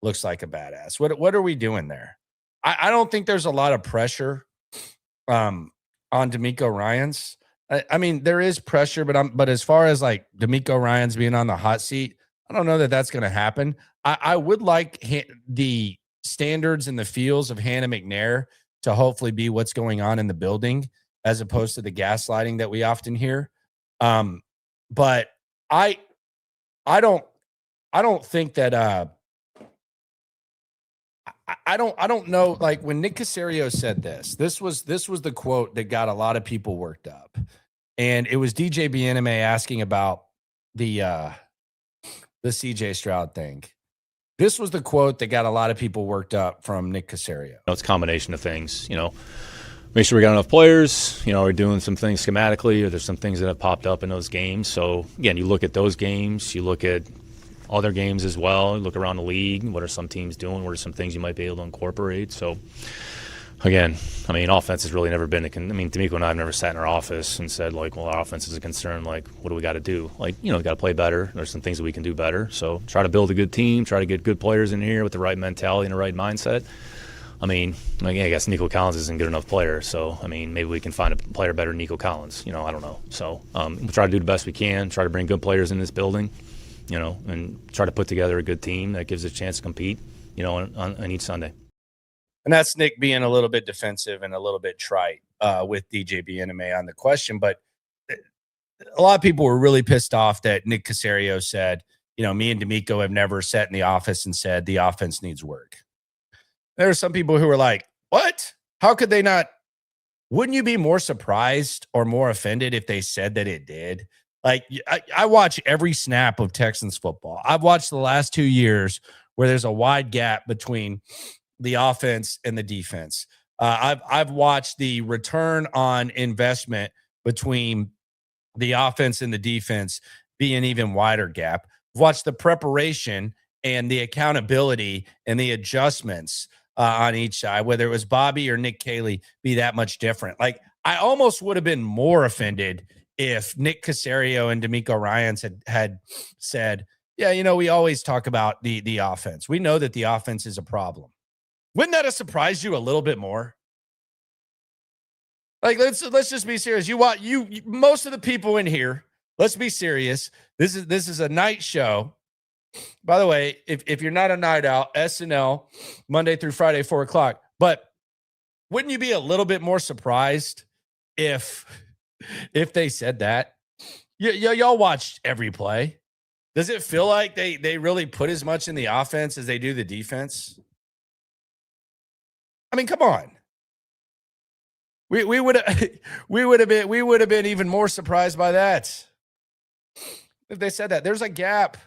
[SPEAKER 1] looks like a badass? What are we doing there? I don't think there's a lot of pressure on D'Amico Ryans. I mean, there is pressure, but as far as like D'Amico Ryans being on the hot seat, I don't know that that's going to happen. I would like the standards and the feels of Hannah McNair to hopefully be what's going on in the building as opposed to the gaslighting that we often hear. But I don't think that I don't know. Like when Nick Caserio said this was the quote that got a lot of people worked up, and it was DJ Bieneme asking about the CJ Stroud thing. This was the quote that got a lot of people worked up from Nick Caserio.
[SPEAKER 3] It's a combination of things, make sure we got enough players, we're doing some things schematically, or there's some things that have popped up in those games. So again, you look at those games, you look at other games as well, you look around the league, what are some teams doing, what are some things you might be able to incorporate. So again, I mean, offense has really never been D'Amico and I have never sat in our office and said, like, well, our offense is a concern. Like, what do we got to do? Like, we got to play better. There's some things that we can do better. So try to build a good team, try to get good players in here with the right mentality and the right mindset. I mean, I guess Nico Collins isn't a good enough player. So, I mean, maybe we can find a player better than Nico Collins. I don't know. So we'll try to do the best we can, try to bring good players in this building, and try to put together a good team that gives us a chance to compete, on each Sunday.
[SPEAKER 1] And that's Nick being a little bit defensive and a little bit trite with DJ BNMA on the question. But a lot of people were really pissed off that Nick Caserio said, me and D'Amico have never sat in the office and said the offense needs work. There are some people who were like, what? How could they not? Wouldn't you be more surprised or more offended if they said that it did? Like, I watch every snap of Texans football. I've watched the last 2 years where there's a wide gap between the offense and the defense. I've watched the return on investment between the offense and the defense be an even wider gap. I've watched the preparation and the accountability and the adjustments on each side, whether it was Bobby or Nick Cayley, be that much different. Like, I almost would have been more offended if Nick Caserio and D'Amico Ryans had said, yeah, we always talk about the offense. We know that the offense is a problem. Wouldn't that have surprised you a little bit more? Like, let's just be serious. You most of the people in here, let's be serious. This is a night show. By the way, if you're not a night owl, SNL Monday through Friday, 4:00. But wouldn't you be a little bit more surprised if they said that? Y'all watched every play. Does it feel like they really put as much in the offense as they do the defense? I mean, come on. We would have been even more surprised by that if they said that. There's a gap.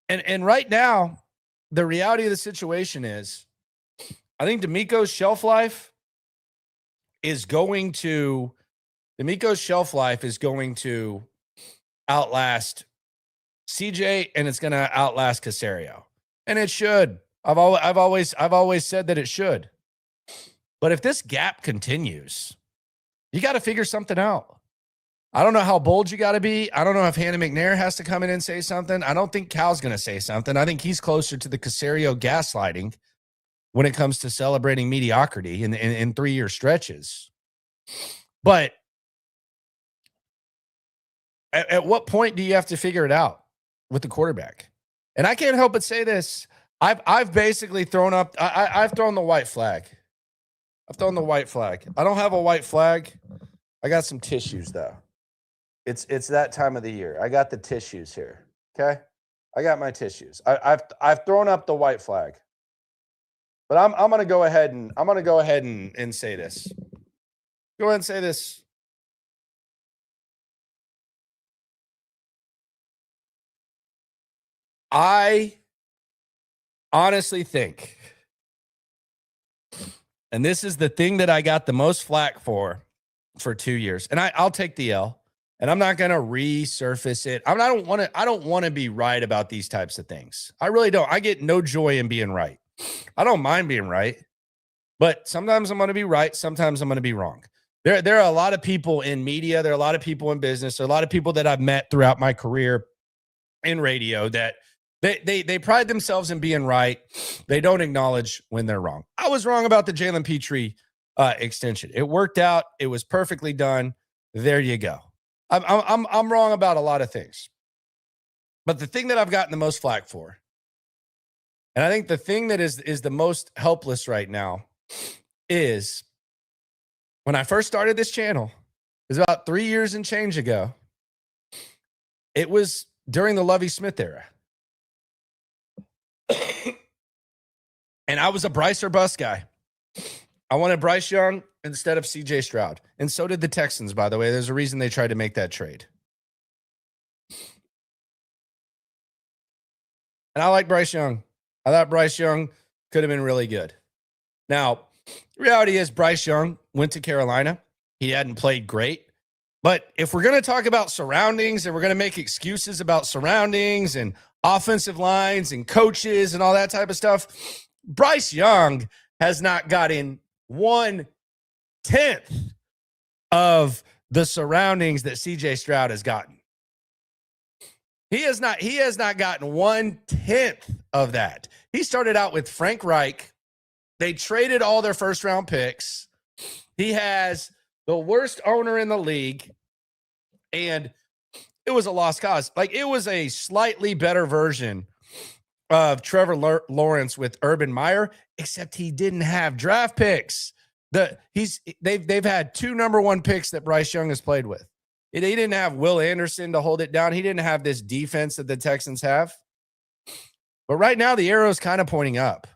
[SPEAKER 1] And right now, the reality of the situation is, I think D'Amico's shelf life is going to outlast CJ, and it's going to outlast Caserio. And it should. I've always said that it should. But if this gap continues, you got to figure something out. I don't know how bold you got to be. I don't know if Hannah McNair has to come in and say something. I don't think Cal's going to say something. I think he's closer to the Caserio gaslighting when it comes to celebrating mediocrity in 3-year stretches. But at what point do you have to figure it out with the quarterback? And I can't help but say this. I've basically thrown up. I've thrown the white flag. I've thrown the white flag. I don't have a white flag. I got some tissues though. It's that time of the year. I got the tissues here. Okay, I got my tissues. I've thrown up the white flag. But I'm gonna go ahead and say this. Go ahead and say this. I honestly think, and this is the thing that I got the most flack for 2 years, and I'll take the L, and I'm not going to resurface it. I don't want to be right about these types of things. I really don't. I get no joy in being right. I don't mind being right, but sometimes I'm going to be right. Sometimes I'm going to be wrong. There are a lot of people in media. There are a lot of people in business. There are a lot of people that I've met throughout my career in radio that They pride themselves in being right. They don't acknowledge when they're wrong. I was wrong about the Jalen Petrie extension. It worked out. It was perfectly done. There you go. I'm wrong about a lot of things. But the thing that I've gotten the most flack for, and I think the thing that is the most helpless right now, is when I first started this channel, it was about 3 years and change ago. It was during the Lovie Smith era. And I was a Bryce or bust guy. I wanted Bryce Young instead of CJ Stroud. And so did the Texans, by the way. There's a reason they tried to make that trade. And I like Bryce Young. I thought Bryce Young could have been really good. Now, the reality is Bryce Young went to Carolina. He hadn't played great. But if we're going to talk about surroundings and we're going to make excuses about surroundings and offensive lines and coaches and all that type of stuff, Bryce Young has not gotten 1/10 of the surroundings that CJ Stroud has gotten. He has not gotten 1/10 of that. He started out with Frank Reich. They traded all their first round picks. He has the worst owner in the league. And it was a lost cause. Like, it was a slightly better version of Trevor Lawrence with Urban Meyer, except he didn't have draft picks. They've had 2 number 1 picks that Bryce Young has played with. He didn't have Will Anderson to hold it down. He didn't have this defense that the Texans have. But right now, the arrow is kind of pointing up.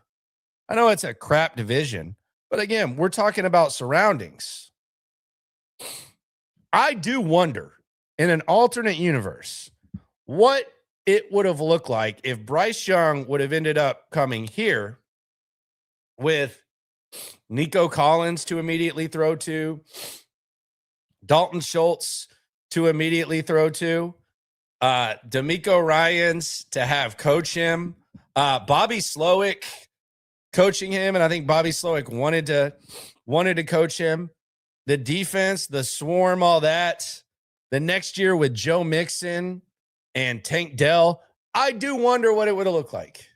[SPEAKER 1] I know it's a crap division, but again, we're talking about surroundings. I do wonder, in an alternate universe, what it would have looked like if Bryce Young would have ended up coming here with Nico Collins to immediately throw to, Dalton Schultz to immediately throw to, D'Amico Ryans to have coach him, Bobby Slowick coaching him, and I think Bobby Slowick wanted to coach him. The defense, the swarm, all that. The next year with Joe Mixon and Tank Dell, I do wonder what it would have looked like.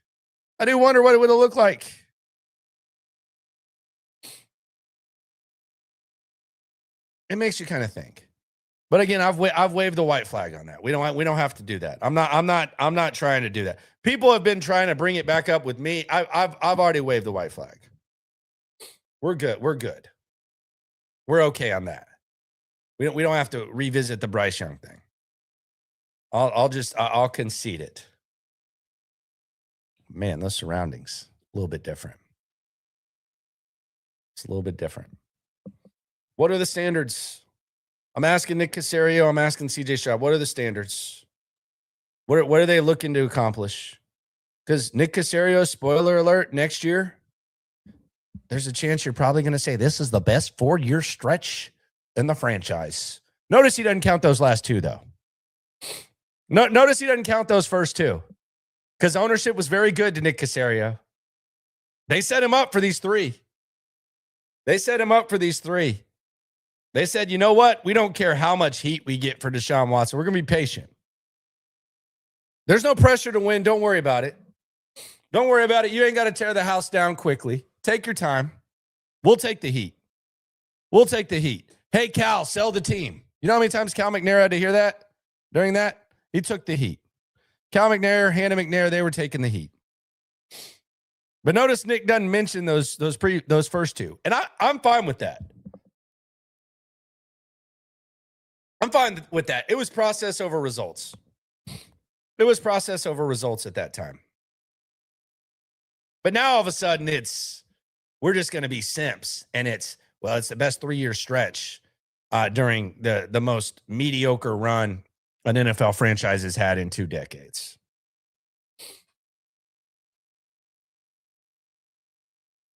[SPEAKER 1] It makes you kind of think. But again, I've waved the white flag on that. We don't have to do that. I'm not trying to do that. People have been trying to bring it back up with me. I've already waved the white flag. We're good. We're okay on that. We don't have to revisit the Bryce Young thing. I'll concede it. Man, those surroundings a little bit different. It's a little bit different. What are the standards? I'm asking Nick Caserio. I'm asking CJ Stroud. What are the standards? What are they looking to accomplish? Because Nick Caserio, spoiler alert, next year, there's a chance you're probably going to say this is the best 4-year stretch in the franchise. Notice he doesn't count those last 2, though. Notice he doesn't count those first 2, because ownership was very good to Nick Caserio. They set him up for these 3. They said, you know what? We don't care how much heat we get for Deshaun Watson. We're going to be patient. There's no pressure to win. Don't worry about it. You ain't got to tear the house down quickly. Take your time. We'll take the heat. Hey, Cal, sell the team. You know how many times Cal McNair had to hear that during that? He took the heat. Cal McNair, Hannah McNair, they were taking the heat. But notice Nick doesn't mention those first 2. And I'm fine with that. It was process over results. At that time. But now all of a sudden we're just going to be simps. And it's the best 3-year stretch during the most mediocre run an NFL franchise has had in 2 decades.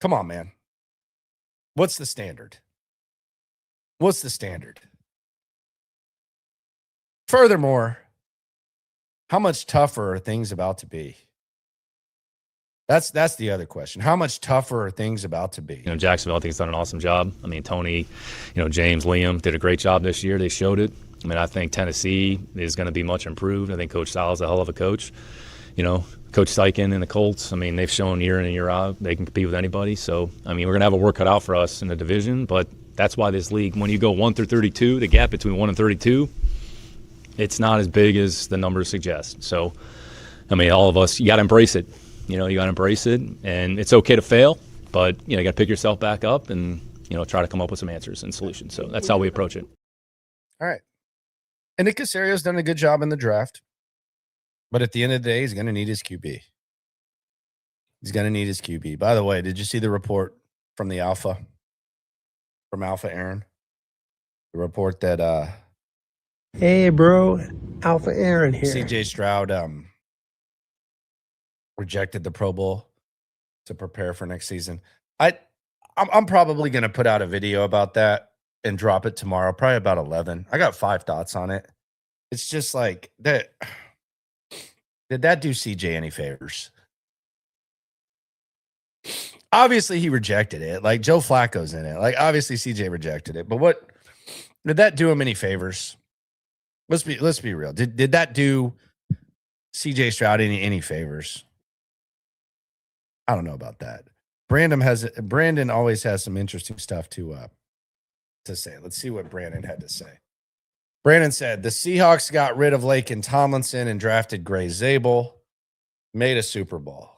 [SPEAKER 1] Come on, man. What's the standard? Furthermore, how much tougher are things about to be? That's the other question. How much tougher are things about to be?
[SPEAKER 3] Jacksonville, I think, has done an awesome job. I mean, Tony, James, Liam did a great job this year. They showed it. I mean, I think Tennessee is going to be much improved. I think Coach Sal's a hell of a coach. Coach Steichen and the Colts, I mean, they've shown year in and year out they can compete with anybody. So, I mean, we're going to have a work cut out for us in the division, but that's why this league, when you go 1 through 32, the gap between 1 and 32, it's not as big as the numbers suggest. So, I mean, all of us, you got to embrace it. You got to embrace it, and it's okay to fail, but, you got to pick yourself back up and, try to come up with some answers and solutions. So that's how we approach it.
[SPEAKER 1] All right. And Nick Caserio's done a good job in the draft, but at the end of the day, he's going to need his QB. By the way, did you see the report from Alpha Aaron? The report that
[SPEAKER 7] Hey, bro, Alpha Aaron here.
[SPEAKER 1] CJ Stroud rejected the Pro Bowl to prepare for next season. I'm probably going to put out a video about that and drop it tomorrow, probably about 11. I got 5 thoughts on it. It's just like that. Did that do CJ any favors? obviously he rejected it. Like Joe Flacco's in it. Like obviously CJ rejected it. But what did that do him any favors? Let's be real. Did that do CJ Stroud any favors? I don't know about that. Brandon always has some interesting stuff to say. Let's see what Brandon had to say. Brandon said the Seahawks got rid of Lake and Tomlinson and drafted Gray Zabel, made a Super Bowl.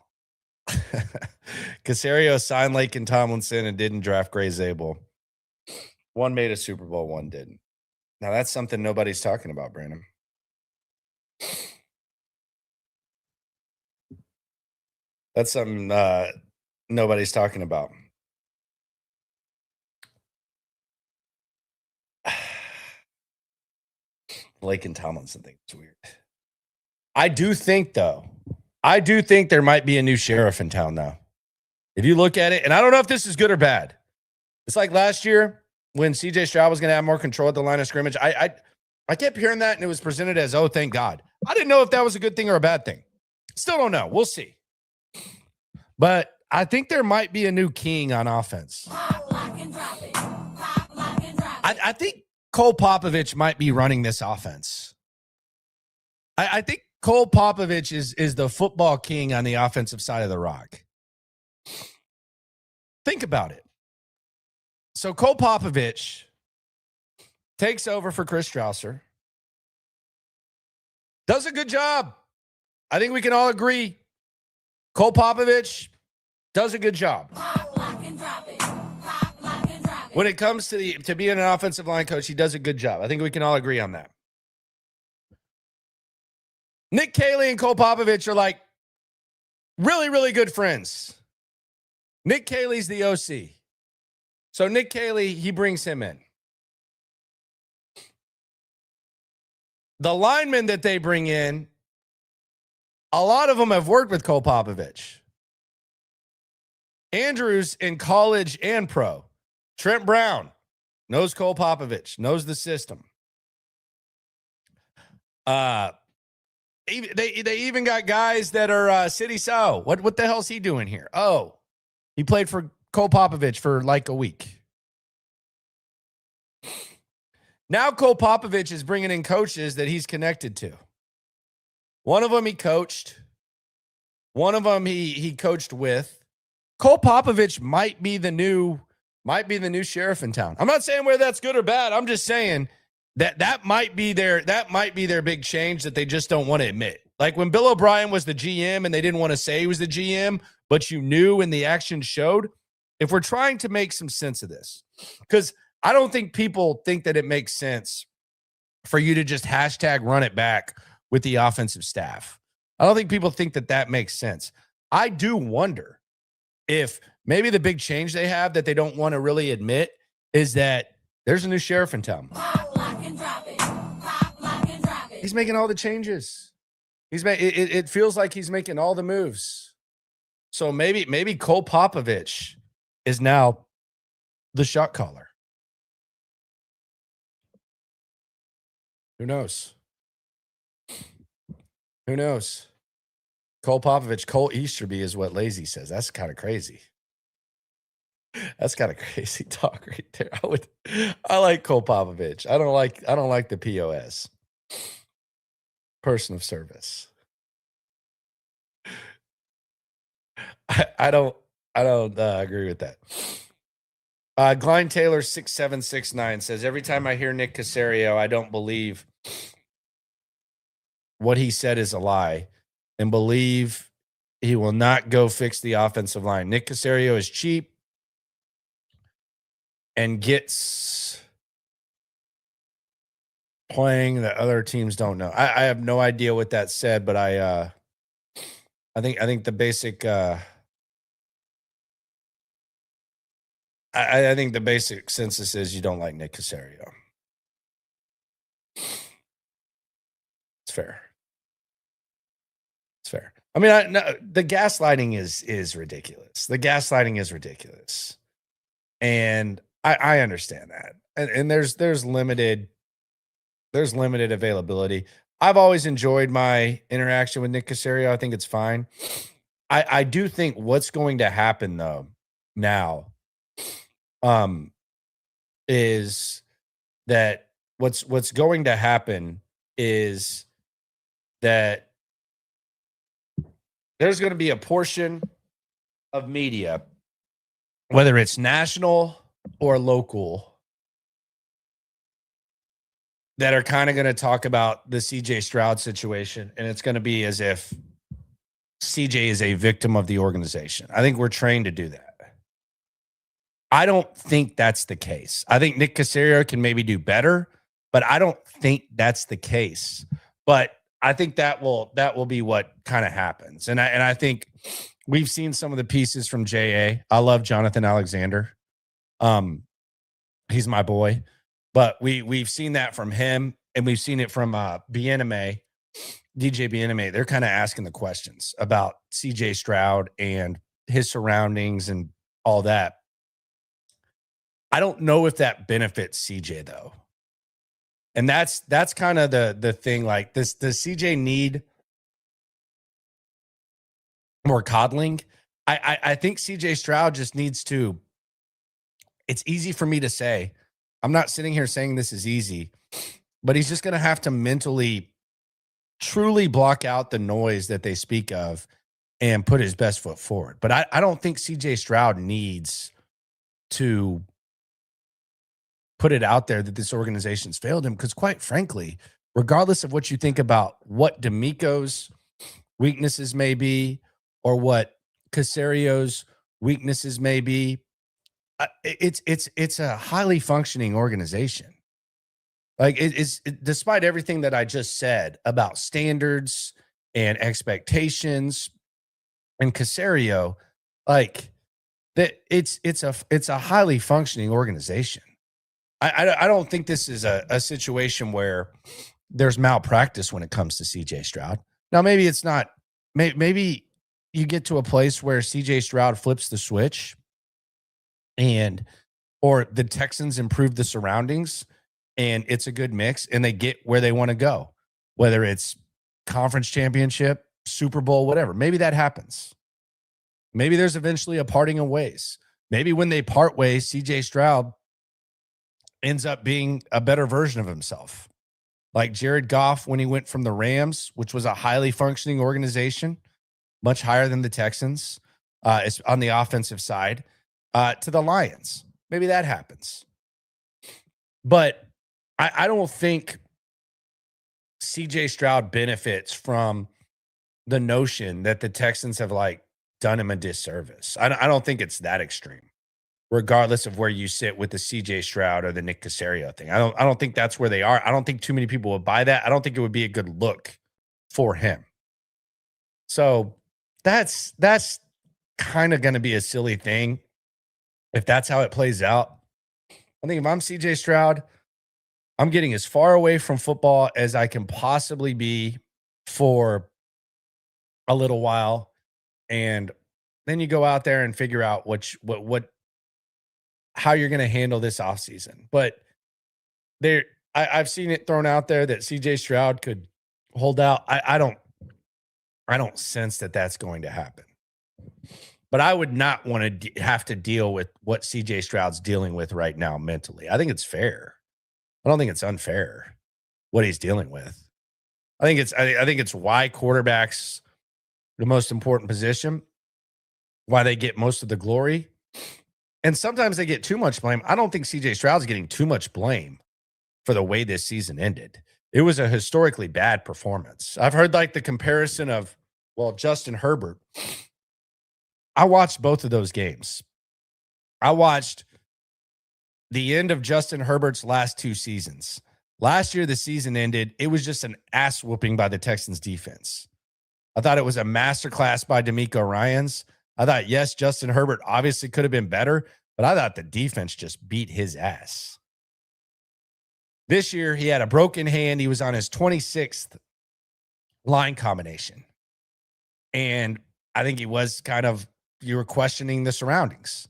[SPEAKER 1] Caserio signed Lake and Tomlinson and didn't draft Gray Zabel. One made a Super Bowl, one didn't. Now that's something nobody's talking about, Brandon. That's something nobody's talking about. Lake and Tomlinson think it's weird. I do think there might be a new sheriff in town now. If you look at it, and I don't know if this is good or bad. It's like last year when CJ Stroud was going to have more control at the line of scrimmage. I kept hearing that, and it was presented as, oh, thank God. I didn't know if that was a good thing or a bad thing. Still don't know. We'll see. But I think there might be a new king on offense. I think Cole Popovich might be running this offense. I think Cole Popovich is the football king on the offensive side of the rock. Think about it. So Cole Popovich takes over for Chris Strausser. Does a good job. I think we can all agree. Cole Popovich does a good job. When it comes to being an offensive line coach, he does a good job. I think we can all agree on that. Nick Caserio and Cole Popovich are like really, really good friends. Nick Caselio's the OC. So Nick Caserio, he brings him in. The linemen that they bring in, a lot of them have worked with Cole Popovich. Andrews in college and pro. Trent Brown knows Cole Popovich, knows the system. They even got guys that are City So. What the hell's he doing here? Oh, he played for Cole Popovich for like a week. Now Cole Popovich is bringing in coaches that he's connected to. One of them he coached. One of them he coached with. Cole Popovich might be the new sheriff in town. I'm not saying whether that's good or bad. I'm just saying that might be their big change that they just don't want to admit. Like when Bill O'Brien was the GM and they didn't want to say he was the GM, but you knew and the action showed. If we're trying to make some sense of this, because I don't think people think that it makes sense for you to just hashtag run it back with the offensive staff. I don't think people think that makes sense. I do wonder if maybe the big change they have that they don't want to really admit is that there's a new sheriff in town. He's making all the changes. It feels like he's making all the moves. So maybe Cole Popovich is now the shot caller. Who knows? Who knows? Cole Popovich, Cole Easterby is what Lazy says. That's kind of crazy. That's kind of crazy talk right there. I like Cole Popovich. I don't like the POS. Person of service. I don't agree with that. Glenn Taylor 6769 says every time I hear Nick Caserio, I don't believe what he said is a lie and believe he will not go fix the offensive line. Nick Caserio is cheap and gets playing that other teams don't know. I have no idea what that said, but I think the basic I think the basic census is you don't like Nick Caserio. It's fair. It's fair. I mean, the gaslighting is ridiculous. The gaslighting is ridiculous, and I understand that. And there's limited availability. I've always enjoyed my interaction with Nick Caserio. I think it's fine. I do think what's going to happen though now is that what's going to happen is that there's going to be a portion of media, whether it's national or local, that are kind of going to talk about the CJ Stroud situation. And it's going to be as if CJ is a victim of the organization. I think we're trained to do that. I don't think that's the case. I think Nick Caserio can maybe do better, but I don't think that's the case. But I think that will be what kind of happens. And I think we've seen some of the pieces from JA. I love Jonathan Alexander. He's my boy. But we've seen that from him, and we've seen it from DJ Bieneme. They're kind of asking the questions about CJ Stroud and his surroundings and all that. I don't know if that benefits CJ though. And that's kind of the thing. Like, does CJ need more coddling? I think CJ Stroud just needs to. It's easy for me to say. I'm not sitting here saying this is easy, but he's just going to have to mentally truly block out the noise that they speak of and put his best foot forward. But I don't think CJ Stroud needs to put it out there that this organization's failed him, because quite frankly, regardless of what you think about what D'Amico's weaknesses may be or what Caserio's weaknesses may be, it's a highly functioning organization. Like, despite everything that I just said about standards and expectations and Caserio, like that, it's a highly functioning organization. I don't think this is a situation where there's malpractice when it comes to CJ Stroud. Now, maybe it's not. Maybe you get to a place where CJ Stroud flips the switch, or the Texans improve the surroundings, and it's a good mix, and they get where they want to go, whether it's conference championship, Super Bowl, whatever. Maybe that happens. Maybe there's eventually a parting of ways. Maybe when they part ways, CJ Stroud ends up being a better version of himself. Like Jared Goff when he went from the Rams, which was a highly functioning organization, much higher than the Texans on the offensive side, to the Lions. Maybe that happens. But I don't think CJ Stroud benefits from the notion that the Texans have done him a disservice. I don't think it's that extreme, regardless of where you sit with the CJ Stroud or the Nick Caserio thing. I don't think that's where they are. I don't think too many people would buy that. I don't think it would be a good look for him. So that's kind of going to be a silly thing if that's how it plays out. I think if I'm CJ Stroud, I'm getting as far away from football as I can possibly be for a little while. And then you go out there and figure out how you're going to handle this offseason. But I've seen it thrown out there that CJ Stroud could hold out. I don't sense that that's going to happen. But I would not want to have to deal with what CJ Stroud's dealing with right now mentally. I think it's fair. I don't think it's unfair what he's dealing with. I think it's why quarterback's the most important position, why they get most of the glory. And sometimes they get too much blame. I don't think CJ Stroud's getting too much blame for the way this season ended. It was a historically bad performance. I've heard the comparison of, Justin Herbert. I watched both of those games. I watched the end of Justin Herbert's last two seasons. Last year, the season ended. It was just an ass whooping by the Texans defense. I thought it was a masterclass by D'Amico Ryans. I thought, yes, Justin Herbert obviously could have been better, but I thought the defense just beat his ass. This year, he had a broken hand. He was on his 26th line combination. And I think he was you were questioning the surroundings.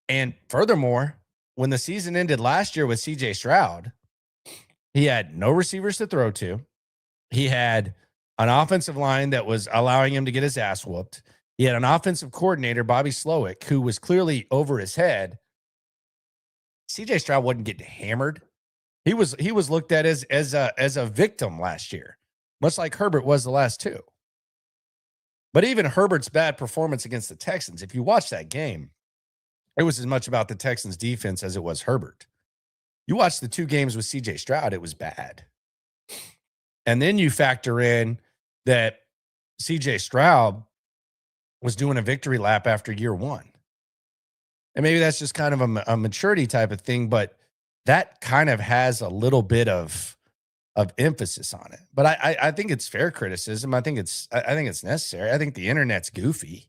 [SPEAKER 1] And furthermore, when the season ended last year with CJ Stroud, he had no receivers to throw to. He had an offensive line that was allowing him to get his ass whooped. He had an offensive coordinator, Bobby Slowick, who was clearly over his head. CJ Stroud wasn't getting hammered. He was looked at as a victim last year, much like Herbert was the last two. But even Herbert's bad performance against the Texans, if you watch that game, it was as much about the Texans defense as it was Herbert. You watch the two games with CJ Stroud, it was bad. And then you factor in that CJ Stroud was doing a victory lap after year one. And maybe that's just kind of a maturity type of thing, but that kind of has a little bit of emphasis on it. But I think it's fair criticism. I think it's necessary. I think the internet's goofy.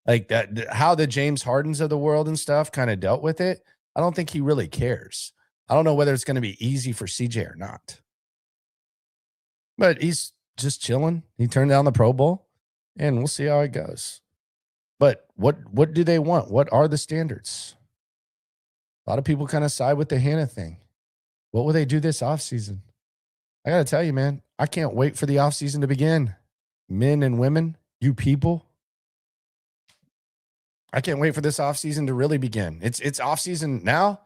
[SPEAKER 1] Like that, how the James Hardens of the world and stuff kind of dealt with it. I don't think he really cares. I don't know whether it's going to be easy for CJ or not. But he's just chilling. He turned down the Pro Bowl, and we'll see how it goes. But what do they want? What are the standards? A lot of people kind of side with the Hannah thing. What will they do this offseason? I got to tell you, man, I can't wait for the offseason to begin. Men and women, you people. I can't wait for this offseason to really begin. It's offseason now,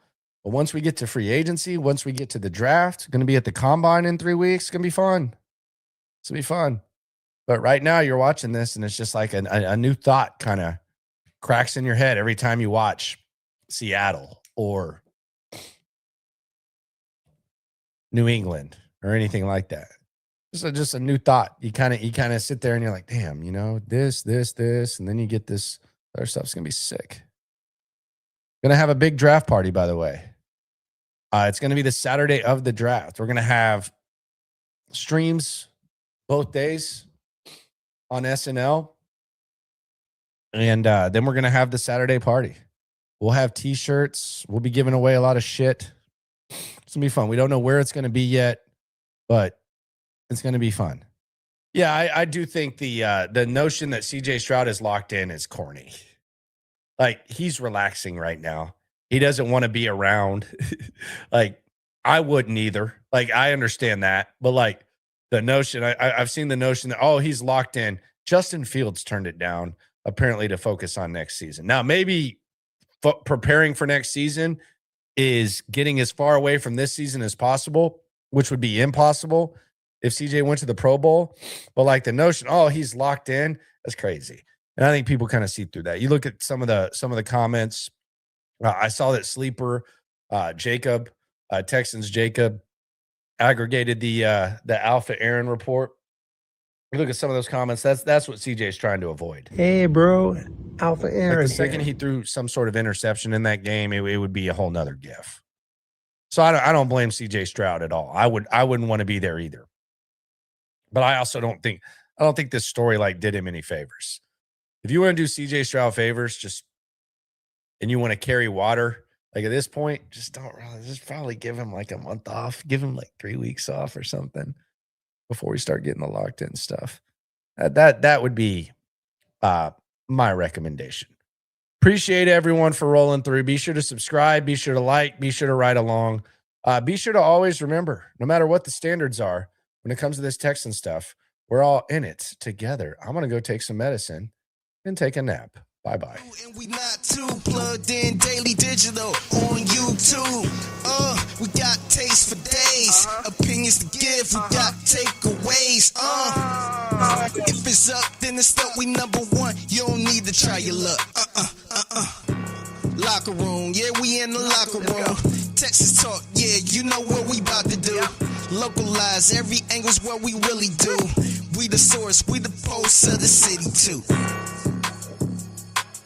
[SPEAKER 1] but once we get to free agency, once we get to the draft, going to be at the combine in 3 weeks. It's going to be fun. It's going to be fun. But right now you're watching this, and it's just like a new thought kind of cracks in your head every time you watch Seattle or New England or anything like that. Just a new thought. You kind of sit there and you're like, damn, this, and then you get this other stuff's going to be sick. Going to have a big draft party, by the way. It's going to be the Saturday of the draft. We're going to have streams both days on SNL. And then we're going to have the Saturday party. We'll have T-shirts. We'll be giving away a lot of shit. It's going to be fun. We don't know where it's going to be yet, but it's going to be fun. Yeah, I do think the notion that CJ Stroud is locked in is corny. Like, he's relaxing right now. He doesn't want to be around. Like, I wouldn't either. Like, I understand that. But, like, the notion, I've seen the notion that, oh, he's locked in. Justin Fields turned it down, apparently, to focus on next season. Now, maybe preparing for next season is getting as far away from this season as possible, which would be impossible if CJ went to the Pro Bowl. But like the notion, oh, he's locked in, that's crazy. And I think people kind of see through that. You look at some of the comments. I saw that Sleeper Jacob, Texans Jacob, aggregated the Alpha Aaron report. You look at some of those comments. That's what CJ's trying to avoid.
[SPEAKER 12] Hey, bro, Alpha Aaron.
[SPEAKER 1] Like the second he threw some sort of interception in that game, it would be a whole nother gif. So I don't blame CJ Stroud at all. I wouldn't want to be there either. But I also don't think this story did him any favors. If you want to do CJ Stroud favors, and you want to carry water, at this point, just probably give him a month off, give him 3 weeks off or something before we start getting the locked in stuff. That would be my recommendation. Appreciate everyone for rolling through. Be sure to subscribe, be sure to like, be sure to ride along. Be sure to always remember, no matter what the standards are, when it comes to this Texan stuff, we're all in it together. I'm going to go take some medicine and take a nap. Bye-bye.
[SPEAKER 2] And we not too plugged in daily digital on YouTube. We got taste for days, opinions to give, we got takeaways. If it's up, then it's up. We number one. You don't need to try your luck. Locker room, yeah, we in the locker room. Texas talk, yeah, you know what we about to do. Localize, every angle's what we really do. We the source, we the pulse of the city too.